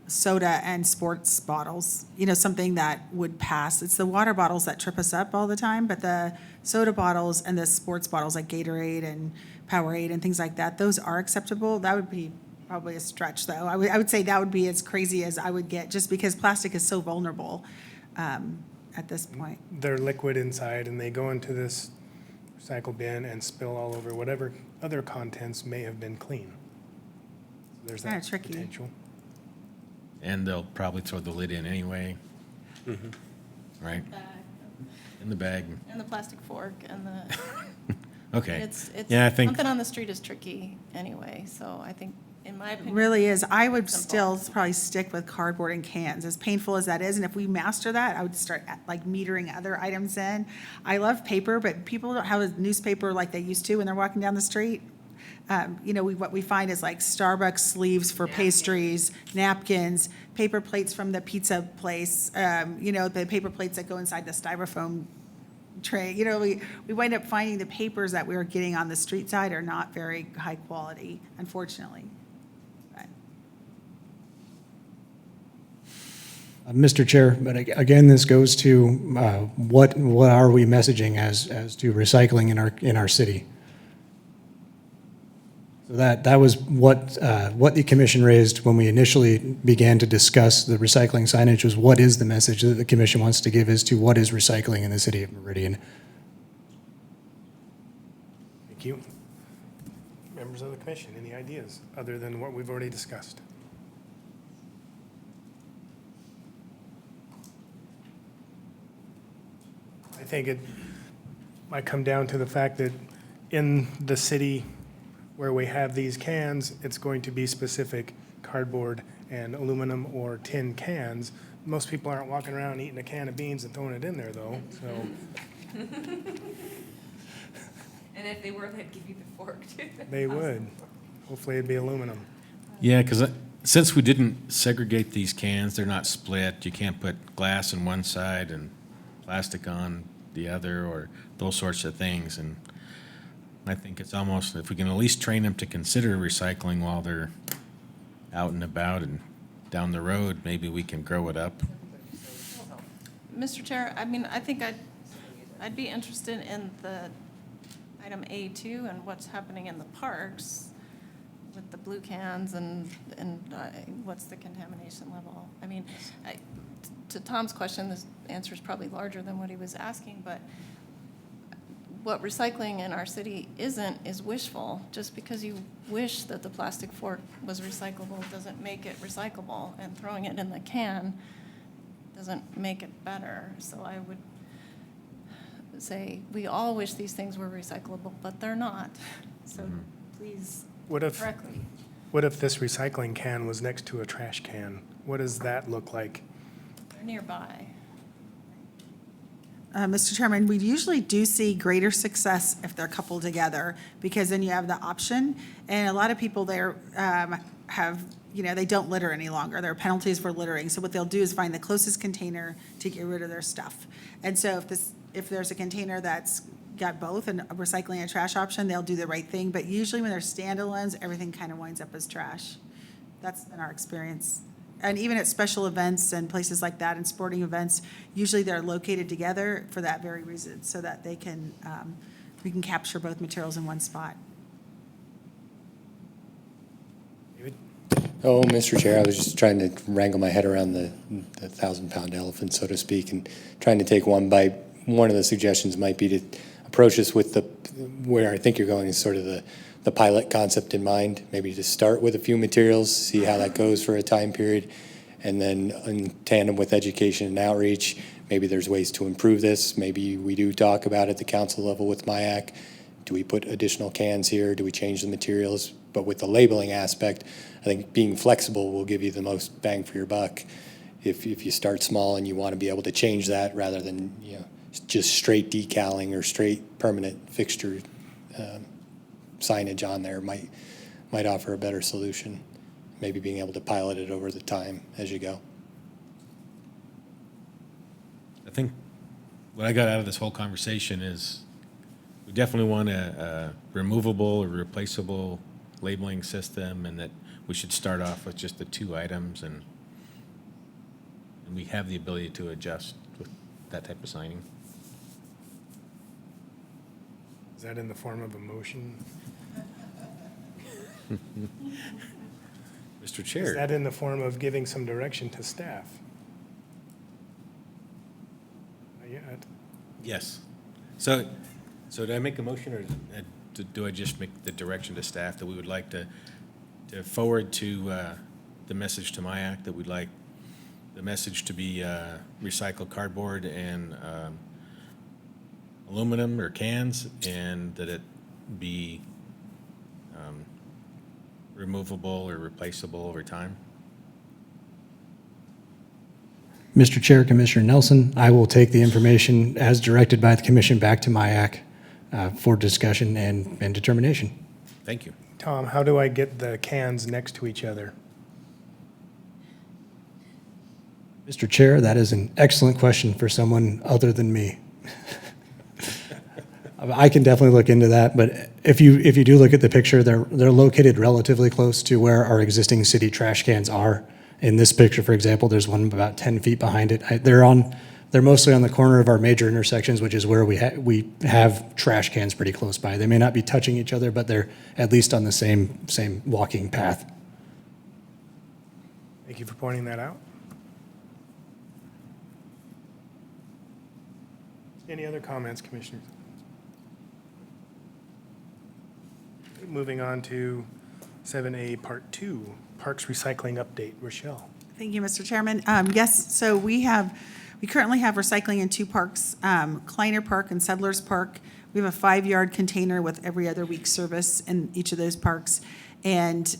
soda and sports bottles, you know, something that would pass. It's the water bottles that trip us up all the time, but the soda bottles and the sports bottles like Gatorade and Powerade and things like that, those are acceptable. That would be probably a stretch, though. I would say that would be as crazy as I would get, just because plastic is so vulnerable. at this point. They're liquid inside and they go into this recycle bin and spill all over whatever other contents may have been clean. There's Kinda that tricky. potential. And they'll probably throw the lid in anyway. Right? In the bag. And the plastic fork and the, Okay. it's, Yeah, I think, something on the street is tricky anyway, so I think, in my It opinion. really is. I would Simple. still probably stick with cardboard and cans, as painful as that is. And if we master that, I would start like metering other items in. I love paper, but people don't have a newspaper like they used to when they're walking down the street. What we find is like Starbucks sleeves for pastries, napkins, paper plates from the pizza place, the paper plates that go inside the styrofoam tray. We wind up finding the papers that we are getting on the street side are not very high quality, unfortunately. But Mr. Chair, but again, this goes to what are we messaging as to recycling in our city? So that was what the commission raised when we initially began to discuss the recycling signage, was what is the message that the commission wants to give as to what is recycling in the city of Meridian? Thank you. Members of the commission, any ideas other than what we've already discussed? I think it might come down to the fact that in the city where we have these cans, it's going to be specific cardboard and aluminum or tin cans. Most people aren't walking around eating a can of beans and throwing it in there, though, so. And if they were, they'd give you the fork too. They would. Hopefully it'd be aluminum. yeah, because since we didn't segregate these cans, they're not split. You can't put glass on one side and plastic on the other, or those sorts of things. And I think it's almost, if we can at least train them to consider recycling while they're out and about and down the road, maybe we can grow it up. Mr. Chair, I mean, I think I'd be interested in the item A2 and what's happening in the parks with the blue cans and what's the contamination level? I mean, to Tom's question, this answer is probably larger than what he was asking, but what recycling in our city isn't is wishful. Just because you wish that the plastic fork was recyclable doesn't make it recyclable, and throwing it in the can doesn't make it better. So I would say, we all wish these things were recyclable, but they're not. So please, What if correctly. this recycling can was next to a trash can? What does that look like? They're nearby. Mr. Chairman, we usually do see greater success if they're coupled together, because then you have the option. And a lot of people there they don't litter any longer. There are penalties for littering. So what they'll do is find the closest container to get rid of their stuff. And so if there's a container that's got both, a recycling and a trash option, they'll do the right thing. But usually when they're standalones, everything kind of winds up as trash. That's been our experience. And even at special events and places like that and sporting events, usually they're located together for that very reason, so that we can capture both materials in one spot. David? Oh, Mr. Chair, I was just trying to wrangle my head around the 1,000-pound elephant, so to speak, and trying to take one bite. One of the suggestions might be to approach this with where I think you're going is sort of the pilot concept in mind, maybe to start with a few materials, see how that goes for a time period, and then in tandem with education and outreach, maybe there's ways to improve this. Maybe we do talk about at the council level with MIAC, do we put additional cans here? Do we change the materials? But with the labeling aspect, I think being flexible will give you the most bang for your buck. If you start small and you want to be able to change that rather than just straight decaling or straight permanent fixture signage on there might offer a better solution. Maybe being able to pilot it over the time as you go. I think what I got out of this whole conversation is we definitely want a removable or replaceable labeling system, and that we should start off with just the 2 items, and we have the ability to adjust with that type of signing. Is that in the form of a motion? Mr. Is Chair. that in the form of giving some direction to staff? yet. Yes. So do I make a motion, or do I just make the direction to staff that we would like to forward to the message to MIAC that we'd like the message to be recycled cardboard and aluminum or cans, and that it be removable or replaceable over time? Mr. Chair, Commissioner Nelson, I will take the information as directed by the commission back to MIAC for discussion and determination. Thank you. Tom, how do I get the cans next to each other? Mr. Chair, that is an excellent question for someone other than me. I can definitely look into that, but if you do look at the picture, they're located relatively close to where our existing city trash cans are. In this picture, for example, there's one about 10 feet behind it. They're mostly on the corner of our major intersections, which is where we have trash cans pretty close by. They may not be touching each other, but they're at least on the same walking path. Thank you for pointing that out. Any other comments, commissioners? Moving on to 7A, Part 2, Parks Recycling Update. Rochelle. Thank you, Mr. Chairman. Yes, so we currently have recycling in two parks, Kleiner Park and Settlers Park. We have a 5-yard container with every other week service in each of those parks. And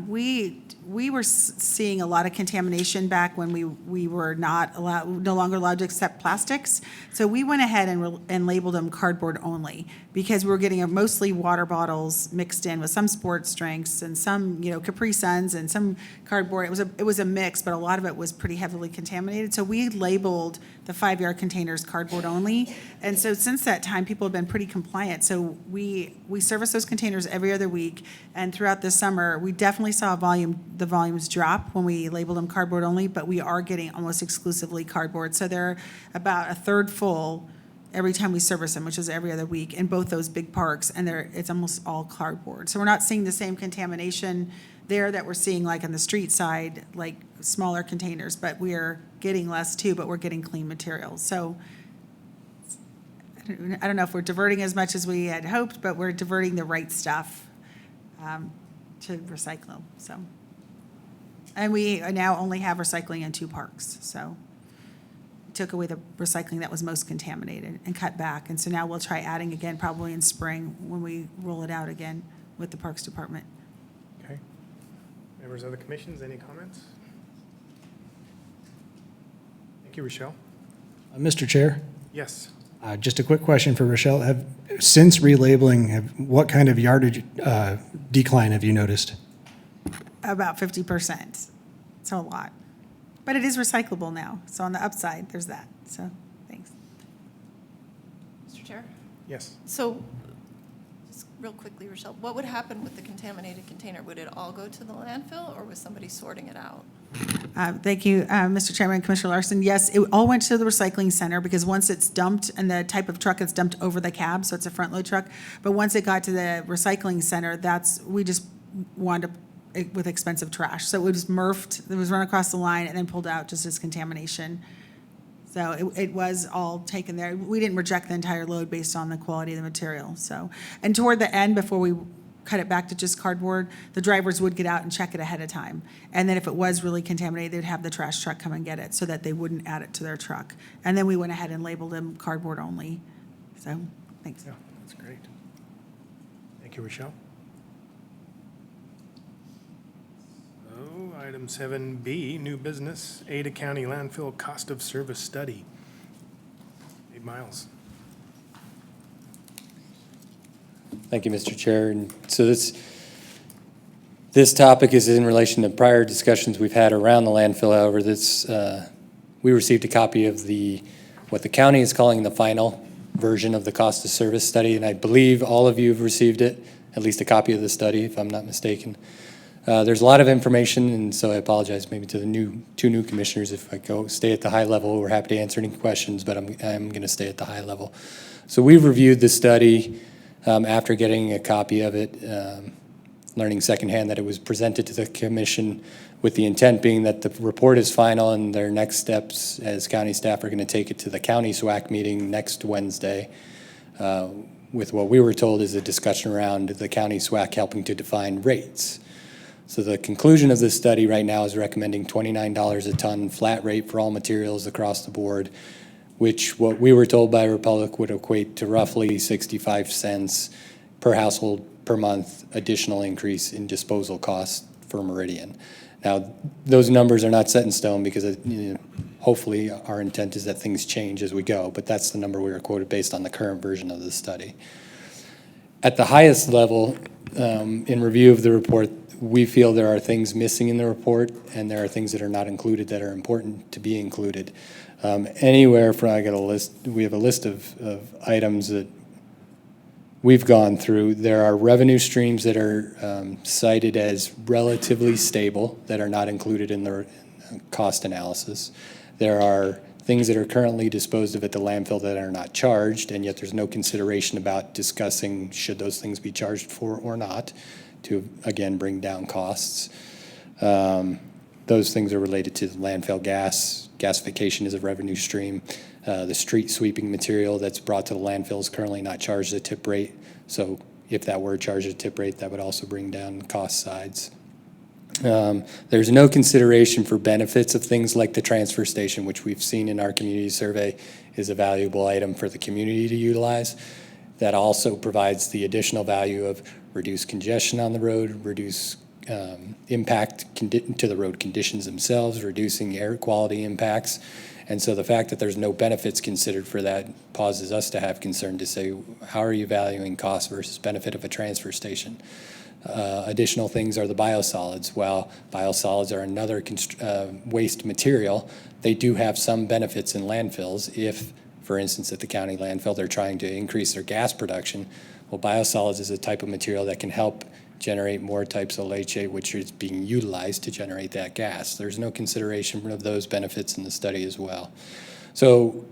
we were seeing a lot of contamination back when we were no longer allowed to accept plastics. So we went ahead and labeled them cardboard only, because we were getting mostly water bottles mixed in with some sports drinks and some, Capri Suns and some cardboard. It was a mix, but a lot of it was pretty heavily contaminated. So we labeled the 5-yard containers cardboard only. And so since that time, people have been pretty compliant. So we service those containers every other week. And throughout the summer, we definitely saw the volumes drop when we labeled them cardboard only, but we are getting almost exclusively cardboard. So they're about a third full every time we service them, which is every other week in both those big parks, and it's almost all cardboard. So we're not seeing the same contamination there that we're seeing like on the street side, like smaller containers, but we're getting less too, but we're getting clean materials. So I don't know if we're diverting as much as we had hoped, but we're diverting the right stuff to recycle, so. And we now only have recycling in 2 parks, so we took away the recycling that was most contaminated and cut back. And so now we'll try adding again, probably in spring when we roll it out again with the Parks Department. Okay. Members of the commissions, any comments? Thank you, Rochelle. Mr. Chair, Yes. just a quick question for Rochelle. Since relabeling, what kind of yardage decline have you noticed? About 50%, so a lot. But it is recyclable now, so on the upside, there's that, so, thanks. Mr. Chair? Yes. So, just real quickly, Rochelle, what would happen with the contaminated container? Would it all go to the landfill, or was somebody sorting it out? Thank you, Mr. Chairman, Commissioner Larson. Yes, it all went to the recycling center, because once it's dumped, and the type of truck it's dumped over the cab, so it's a front load truck, but once it got to the recycling center, we just wound up with expensive trash. So it was MRF'd, it was run across the line and then pulled out just as contamination. So it was all taken there. We didn't reject the entire load based on the quality of the material, so. And toward the end, before we cut it back to just cardboard, the drivers would get out and check it ahead of time. And then if it was really contaminated, they'd have the trash truck come and get it so that they wouldn't add it to their truck. And then we went ahead and labeled them cardboard only. So, thanks. Yeah, that's great. Thank you, Rochelle. So, item 7B, new business, Ada County landfill cost of service study. Dave Miles. Thank you, Mr. Chair. And so this topic is in relation to prior discussions we've had around the landfill. However, we received a copy of what the county is calling the final version of the cost of service study, and I believe all of you have received it, at least a copy of the study, if I'm not mistaken. There's a lot of information, and so I apologize maybe to the two new commissioners if I stay at the high level. We're happy to answer any questions, but I'm going to stay at the high level. So we've reviewed the study after getting a copy of it, learning secondhand that it was presented to the commission with the intent being that the report is final and their next steps as county staff are going to take it to the county SWAC meeting next Wednesday, with what we were told is a discussion around the county SWAC helping to define rates. So the conclusion of this study right now is recommending $29 a ton flat rate for all materials across the board, which what we were told by Republic would equate to roughly 65 cents per household per month additional increase in disposal costs for Meridian. Now, those numbers are not set in stone because hopefully our intent is that things change as we go, but that's the number we were quoted based on the current version of the study. At the highest level, in review of the report, we feel there are things missing in the report and there are things that are not included that are important to be included. Anywhere from, I got a list, we have a list of items that we've gone through. There are revenue streams that are cited as relatively stable that are not included in the cost analysis. There are things that are currently disposed of at the landfill that are not charged, and yet there's no consideration about discussing should those things be charged for or not to, again, bring down costs. Those things are related to landfill gas. Gasification is a revenue stream. The street sweeping material that's brought to the landfill is currently not charged at tip rate. So if that were charged at tip rate, that would also bring down the cost sides. There's no consideration for benefits of things like the transfer station, which we've seen in our community survey is a valuable item for the community to utilize. That also provides the additional value of reduced congestion on the road, reduce impact to the road conditions themselves, reducing air quality impacts. And so the fact that there's no benefits considered for that causes us to have concern to say, how are you valuing cost versus benefit of a transfer station? Additional things are the biosolids. While biosolids are another waste material, they do have some benefits in landfills. If, for instance, at the county landfill, they're trying to increase their gas production, well, biosolids is a type of material that can help generate more types of leachate, which is being utilized to generate that gas. There's no consideration of those benefits in the study as well. So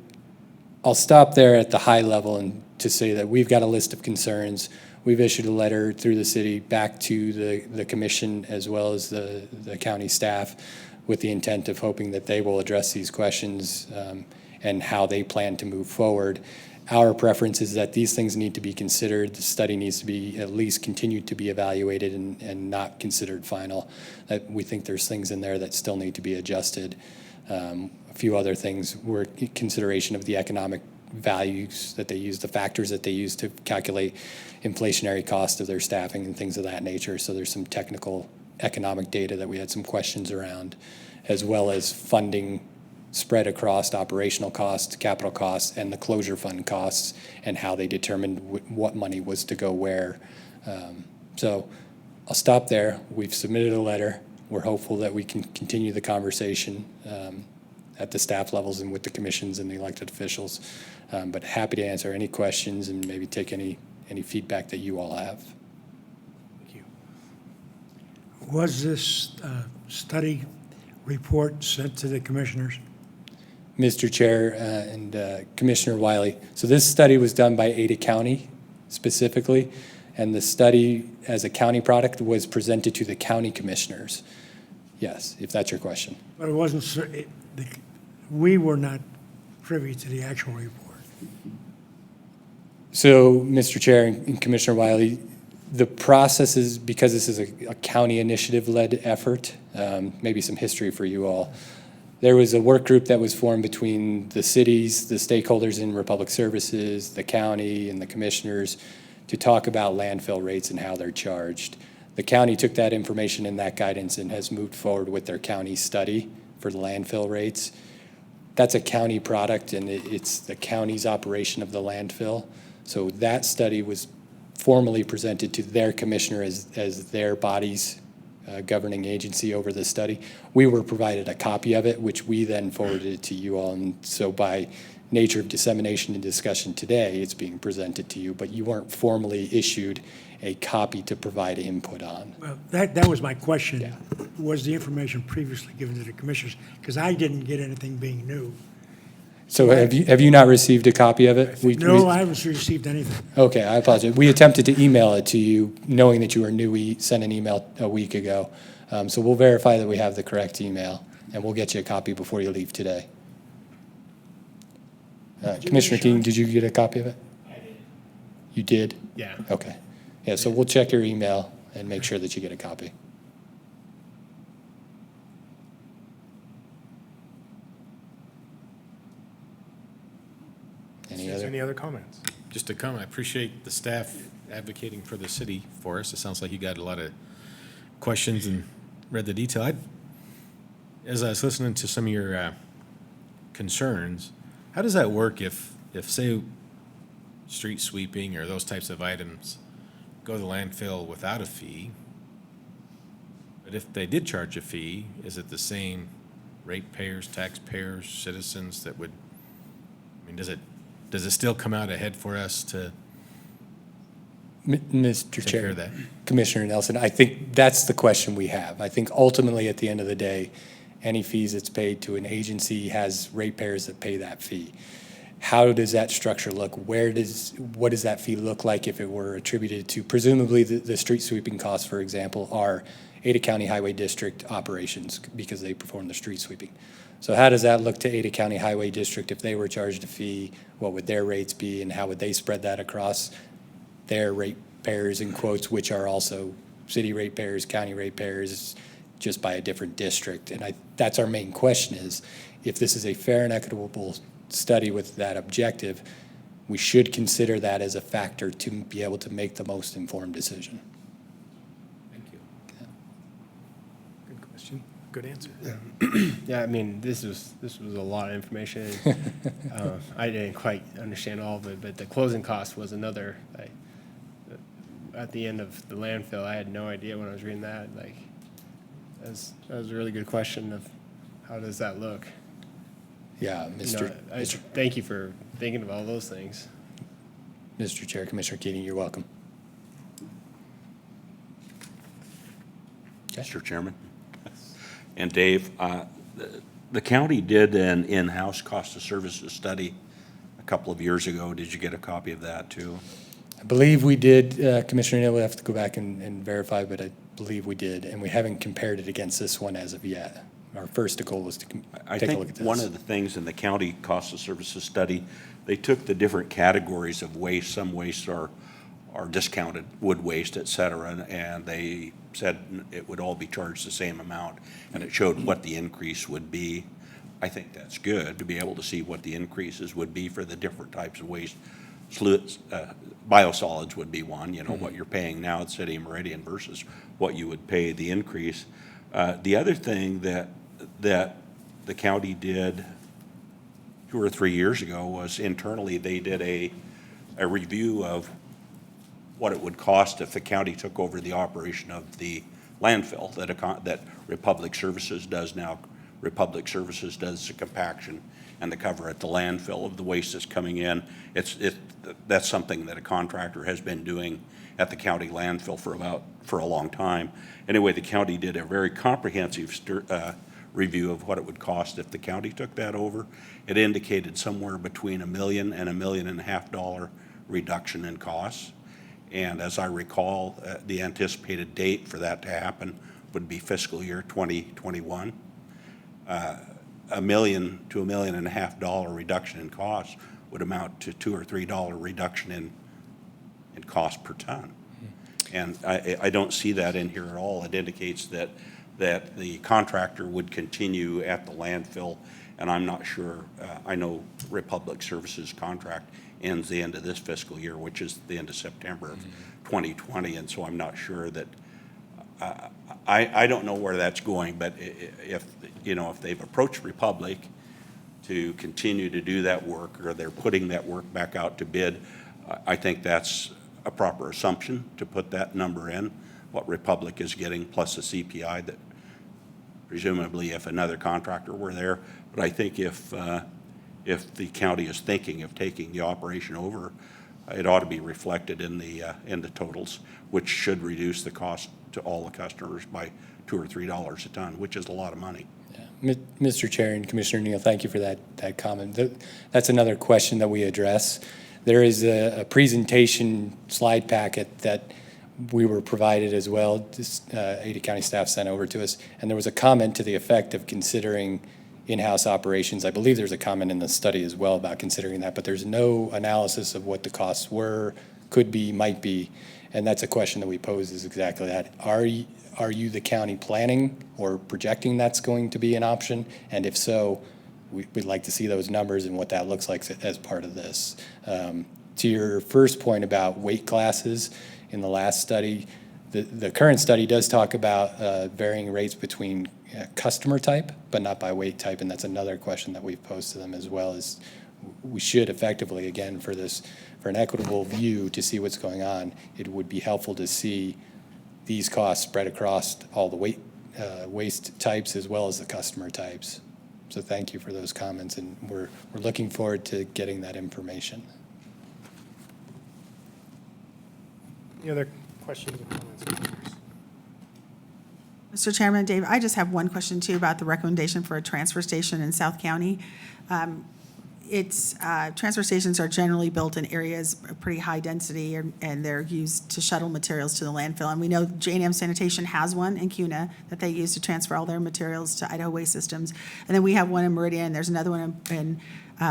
I'll stop there at the high level and to say that we've got a list of concerns. We've issued a letter through the city back to the commission as well as the county staff with the intent of hoping that they will address these questions and how they plan to move forward. Our preference is that these things need to be considered. The study needs to be at least continued to be evaluated and not considered final. That we think there's things in there that still need to be adjusted. A few other things were consideration of the economic values that they use, the factors that they use to calculate inflationary cost of their staffing and things of that nature. So there's some technical economic data that we had some questions around, as well as funding spread across operational costs, capital costs, and the closure fund costs, and how they determined what money was to go where. So I'll stop there. We've submitted a letter. We're hopeful that we can continue the conversation at the staff levels and with the commissions and the elected officials. But happy to answer any questions and maybe take any feedback that you all have. Thank you. Was this study report sent to the commissioners? Mr. Chair and Commissioner Wiley. So this study was done by Ada County specifically, and the study as a county product was presented to the county commissioners. Yes, if that's your question. But it wasn't, we were not privy to the actual report. So, Mr. Chair and Commissioner Wiley, the process is, because this is a county initiative-led effort, maybe some history for you all. There was a work group that was formed between the cities, the stakeholders in Republic Services, the county, and the commissioners to talk about landfill rates and how they're charged. The county took that information and that guidance and has moved forward with their county study for the landfill rates. That's a county product, and it's the county's operation of the landfill. So that study was formally presented to their commissioner as their body's governing agency over the study. We were provided a copy of it, which we then forwarded to you all. And so by nature of dissemination and discussion today, it's being presented to you, but you weren't formally issued a copy to provide input on. Well, that was my question. Yeah. Was the information previously given to the commissioners? Because I didn't get anything being new. So have you not received a copy of it? No, I haven't received anything. Okay, I apologize. We attempted to email it to you, knowing that you were new. We sent an email a week ago. So we'll verify that we have the correct email, and we'll get you a copy before you leave today. Commissioner Keating, did you get a copy of it? I did. You did? Yeah. Okay. Yeah, so we'll check your email and make sure that you get a copy. Any Is there other? any other comments? Just to comment, I appreciate the staff advocating for the city for us. It sounds like you got a lot of questions and read the detail. As I was listening to some of your concerns, how does that work if say, street sweeping or those types of items go to the landfill without a fee? But if they did charge a fee, is it the same ratepayers, taxpayers, citizens that would, I mean, does it still come out ahead for us to Mr. take Chair, care of that? Commissioner Nelson, I think that's the question we have. I think ultimately, at the end of the day, any fees that's paid to an agency has ratepayers that pay that fee. How does that structure look? What does that fee look like if it were attributed to, presumably the street sweeping costs, for example, are Ada County Highway District operations because they perform the street sweeping. So how does that look to Ada County Highway District if they were charged a fee? What would their rates be, and how would they spread that across their ratepayers, in quotes, which are also city ratepayers, county ratepayers, just by a different district? And that's our main question is, if this is a fair and equitable study with that objective, we should consider that as a factor to be able to make the most informed decision. Thank you. Good question, good answer. Yeah, I mean, this was a lot of information. I didn't quite understand all of it, but the closing cost was another, like, at the end of the landfill. I had no idea when I was reading that. Like, that was a really good question of how does that look? Yeah, You know, thank you for thinking of all those things. Mr. Chair, Commissioner Keating, you're welcome. Mr. Chairman. And Dave, the county did an in-house cost of services study a couple of years ago. Did you get a copy of that too? I believe we did, Commissioner Neal, we'll have to go back and verify, but I believe we did, and we haven't compared it against this one as of yet. Our first goal was to I take a look at think this. one of the things in the county cost of services study, they took the different categories of waste. Some wastes are discounted, wood waste, et cetera, and they said it would all be charged the same amount, and it showed what the increase would be. I think that's good, to be able to see what the increases would be for the different types of waste. Biosolids would be one, you know, what you're paying now at City of Meridian versus what you would pay the increase. The other thing that the county did 2 or 3 years ago was internally they did a review of what it would cost if the county took over the operation of the landfill that Republic Services does now. Republic Services does the compaction and the cover at the landfill of the waste that's coming in. That's something that a contractor has been doing at the county landfill for a long time. Anyway, the county did a very comprehensive review of what it would cost if the county took that over. It indicated somewhere between $1 million and $1.5 million reduction in costs. And as I recall, the anticipated date for that to happen would be fiscal year 2021. $1 million to $1.5 million reduction in costs would amount to $2 or $3 reduction in cost per ton. And I don't see that in here at all. It indicates that the contractor would continue at the landfill, and I'm not sure. I know Republic Services contract ends the end of this fiscal year, which is the end of September of 2020, and so I'm not sure that, I don't know where that's going, but if they've approached Republic to continue to do that work, or they're putting that work back out to bid, I think that's a proper assumption to put that number in, what Republic is getting plus the CPI that presumably if another contractor were there. But I think if the county is thinking of taking the operation over, it ought to be reflected in the totals, which should reduce the cost to all the customers by $2 or $3 a ton, which is a lot of money. Yeah. Mr. Chair and Commissioner Neal, thank you for that comment. That's another question that we address. There is a presentation slide packet that we were provided as well, just, Ada County staff sent over to us, and there was a comment to the effect of considering in-house operations. I believe there's a comment in the study as well about considering that, but there's no analysis of what the costs were, could be, might be, and that's a question that we pose is exactly that. Are you the county planning or projecting that's going to be an option? And if so, we'd like to see those numbers and what that looks like as part of this. To your first point about weight classes, in the last study, the current study does talk about varying rates between customer type, but not by weight type, and that's another question that we've posed to them as well, is we should effectively, again, for an equitable view to see what's going on, it would be helpful to see these costs spread across all the waste types as well as the customer types. So thank you for those comments, and we're looking forward to getting that information. Any other questions or comments? Mr. Chairman, Dave, I just have one question too about the recommendation for a transfer station in South County. Transfer stations are generally built in areas of pretty high density, and they're used to shuttle materials to the landfill. And we know J&M Sanitation has one in CUNA that they use to transfer all their materials to Idaho Waste Systems. And then we have one in Meridian. There's another one in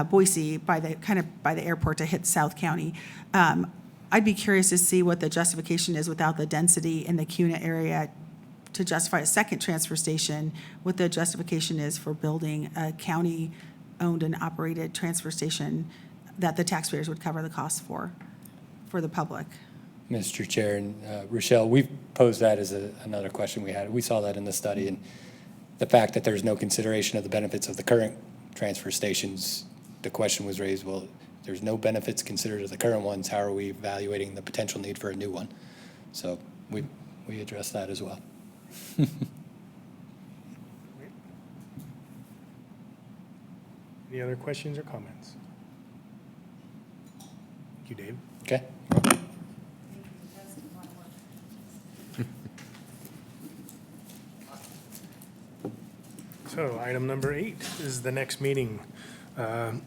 Boise by the airport to hit South County. I'd be curious to see what the justification is without the density in the CUNA area to justify a second transfer station, what the justification is for building a county-owned and operated transfer station that the taxpayers would cover the cost for the public. Mr. Chair and Rochelle, we've posed that as another question we had. We saw that in the study, and the fact that there's no consideration of the benefits of the current transfer stations, the question was raised, well, there's no benefits considered of the current ones, how are we evaluating the potential need for a new one? So we addressed that as well. Any other questions or comments? Thank you, Dave. Okay. So item number 8 is the next meeting. Want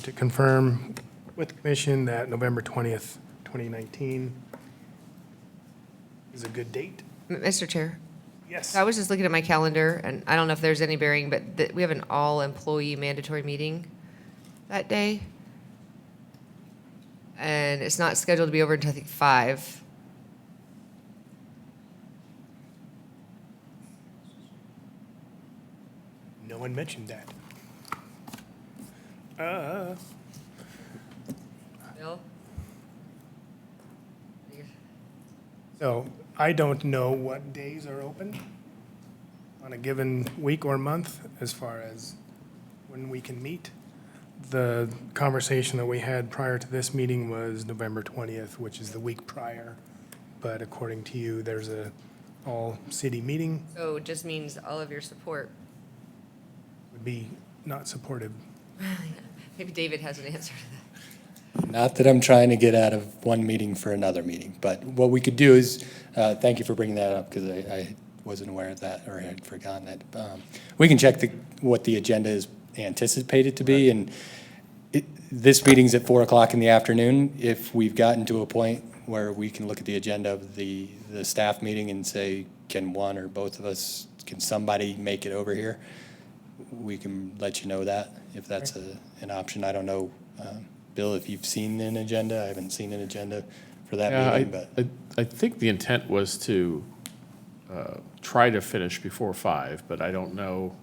to confirm with the commission that November 20th, 2019 is a good date. Mr. Chair, Yes. so I was just looking at my calendar, and I don't know if there's any bearing, but we have an all-employee mandatory meeting that day. And it's not scheduled to be over until, I think, 5. No one mentioned that. Bill? So I don't know what days are open on a given week or month as far as when we can meet. The conversation that we had prior to this meeting was November 20th, which is the week prior. But according to you, there's a all-city meeting. So it just means all of your support. Would be not supportive. Maybe David has an answer to that. Not that I'm trying to get out of one meeting for another meeting, but what we could do is, thank you for bringing that up, because I wasn't aware of that, or I had forgotten that. We can check what the agenda is anticipated to be, and this meeting's at 4 o'clock in the afternoon. If we've gotten to a point where we can look at the agenda of the staff meeting and say, can one or both of us, can somebody make it over here? We can let you know that, if that's an option. I don't know, Bill, if you've seen an agenda. I haven't seen an agenda for that meeting, but. I think the intent was to try to finish before 5, but I don't know.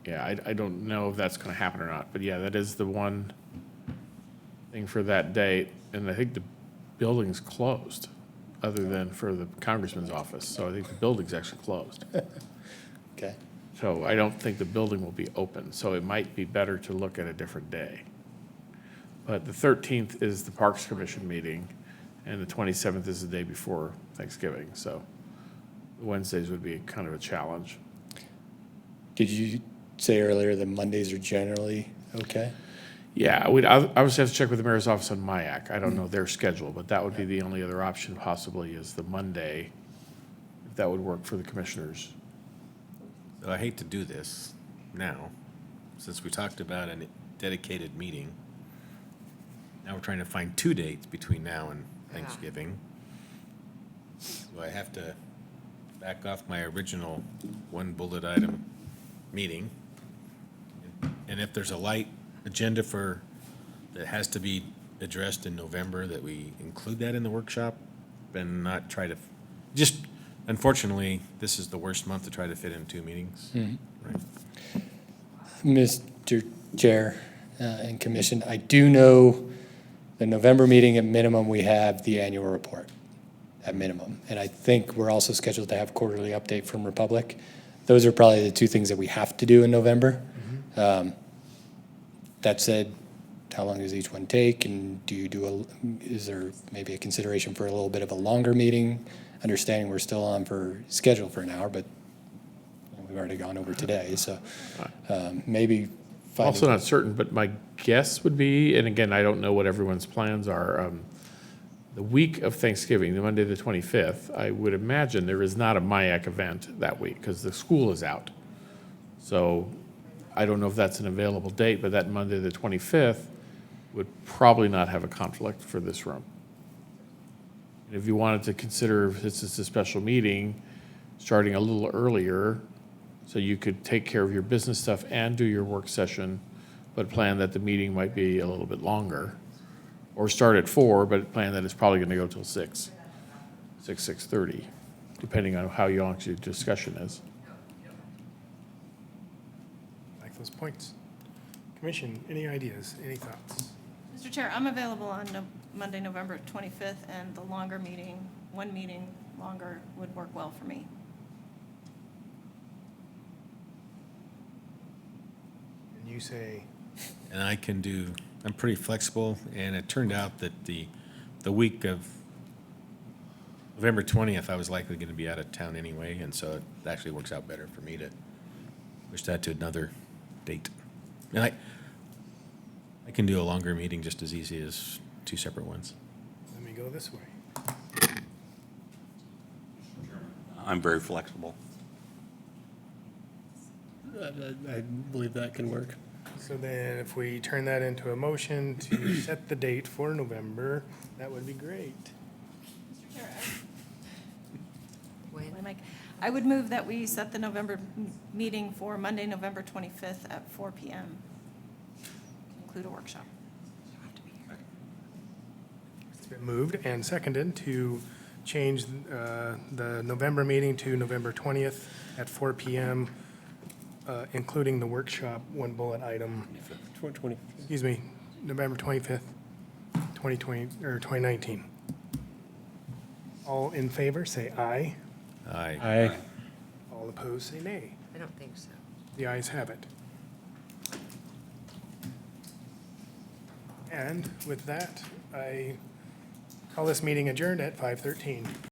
Yeah, I don't know if that's going to happen or not. But yeah, that is the one thing for that date. And I think the building's closed, other than for the congressman's office. So I think the building's actually closed. Okay. So I don't think the building will be open. So it might be better to look at a different day. But the 13th is the Parks Commission meeting, and the 27th is the day before Thanksgiving. So Wednesdays would be kind of a challenge. Did you say earlier that Mondays are generally okay? Yeah, we'd obviously have to check with the mayor's office on MIAC. I don't know their schedule, but that would be the only other option possibly is the Monday, if that would work for the commissioners. So I hate to do this now, since we talked about a dedicated meeting. Now we're trying to find 2 dates between now and Thanksgiving. So I have to back off my original one bullet item meeting. And if there's a light agenda that has to be addressed in November, that we include that in the workshop and not try to, just, unfortunately, this is the worst month to try to fit in 2 meetings. Right. Mr. Chair and Commission, I do know the November meeting, at minimum, we have the annual report, at minimum. And I think we're also scheduled to have quarterly update from Republic. Those are probably the 2 things that we have to do in November. That said, how long does each one take? And is there maybe a consideration for a little bit of a longer meeting? Understanding we're still on for schedule for an hour, but we've already gone over today, so maybe. Also not certain, but my guess would be, and again, I don't know what everyone's plans are, the week of Thanksgiving, the Monday, the 25th, I would imagine there is not a MIAC event that week because the school is out. So I don't know if that's an available date, but that Monday, the 25th, would probably not have a conflict for this room. And if you wanted to consider, this is a special meeting, starting a little earlier, so you could take care of your business stuff and do your work session, but plan that the meeting might be a little bit longer. Or start at 4, but plan that it's probably going to go till 6:30, depending on how long your discussion is. Like those points. Commission, any ideas, any thoughts? Mr. Chair, I'm available on Monday, November 25th, and the longer meeting, one meeting longer would work well for me. And you say, And I'm pretty flexible, and it turned out that the week of November 20th, I was likely going to be out of town anyway, and so it actually works out better for me to push that to another date. And I can do a longer meeting just as easy as 2 separate ones. let me go this way. I'm very flexible. I believe that can work. So then if we turn that into a motion to set the date for November, that would be great. Mr. Chair, When? my mic. I would move that we set the November meeting for Monday, November 25th at 4 PM. Include a workshop. It's been moved and seconded to change the November meeting to November 20th at 4 PM, including the workshop, one bullet item, 20. excuse me, November 25th, 2020, or 2019. All in favor, say aye. Aye. All opposed, say nay. I don't think so. The ayes have it. And with that, I call this meeting adjourned at 5:13.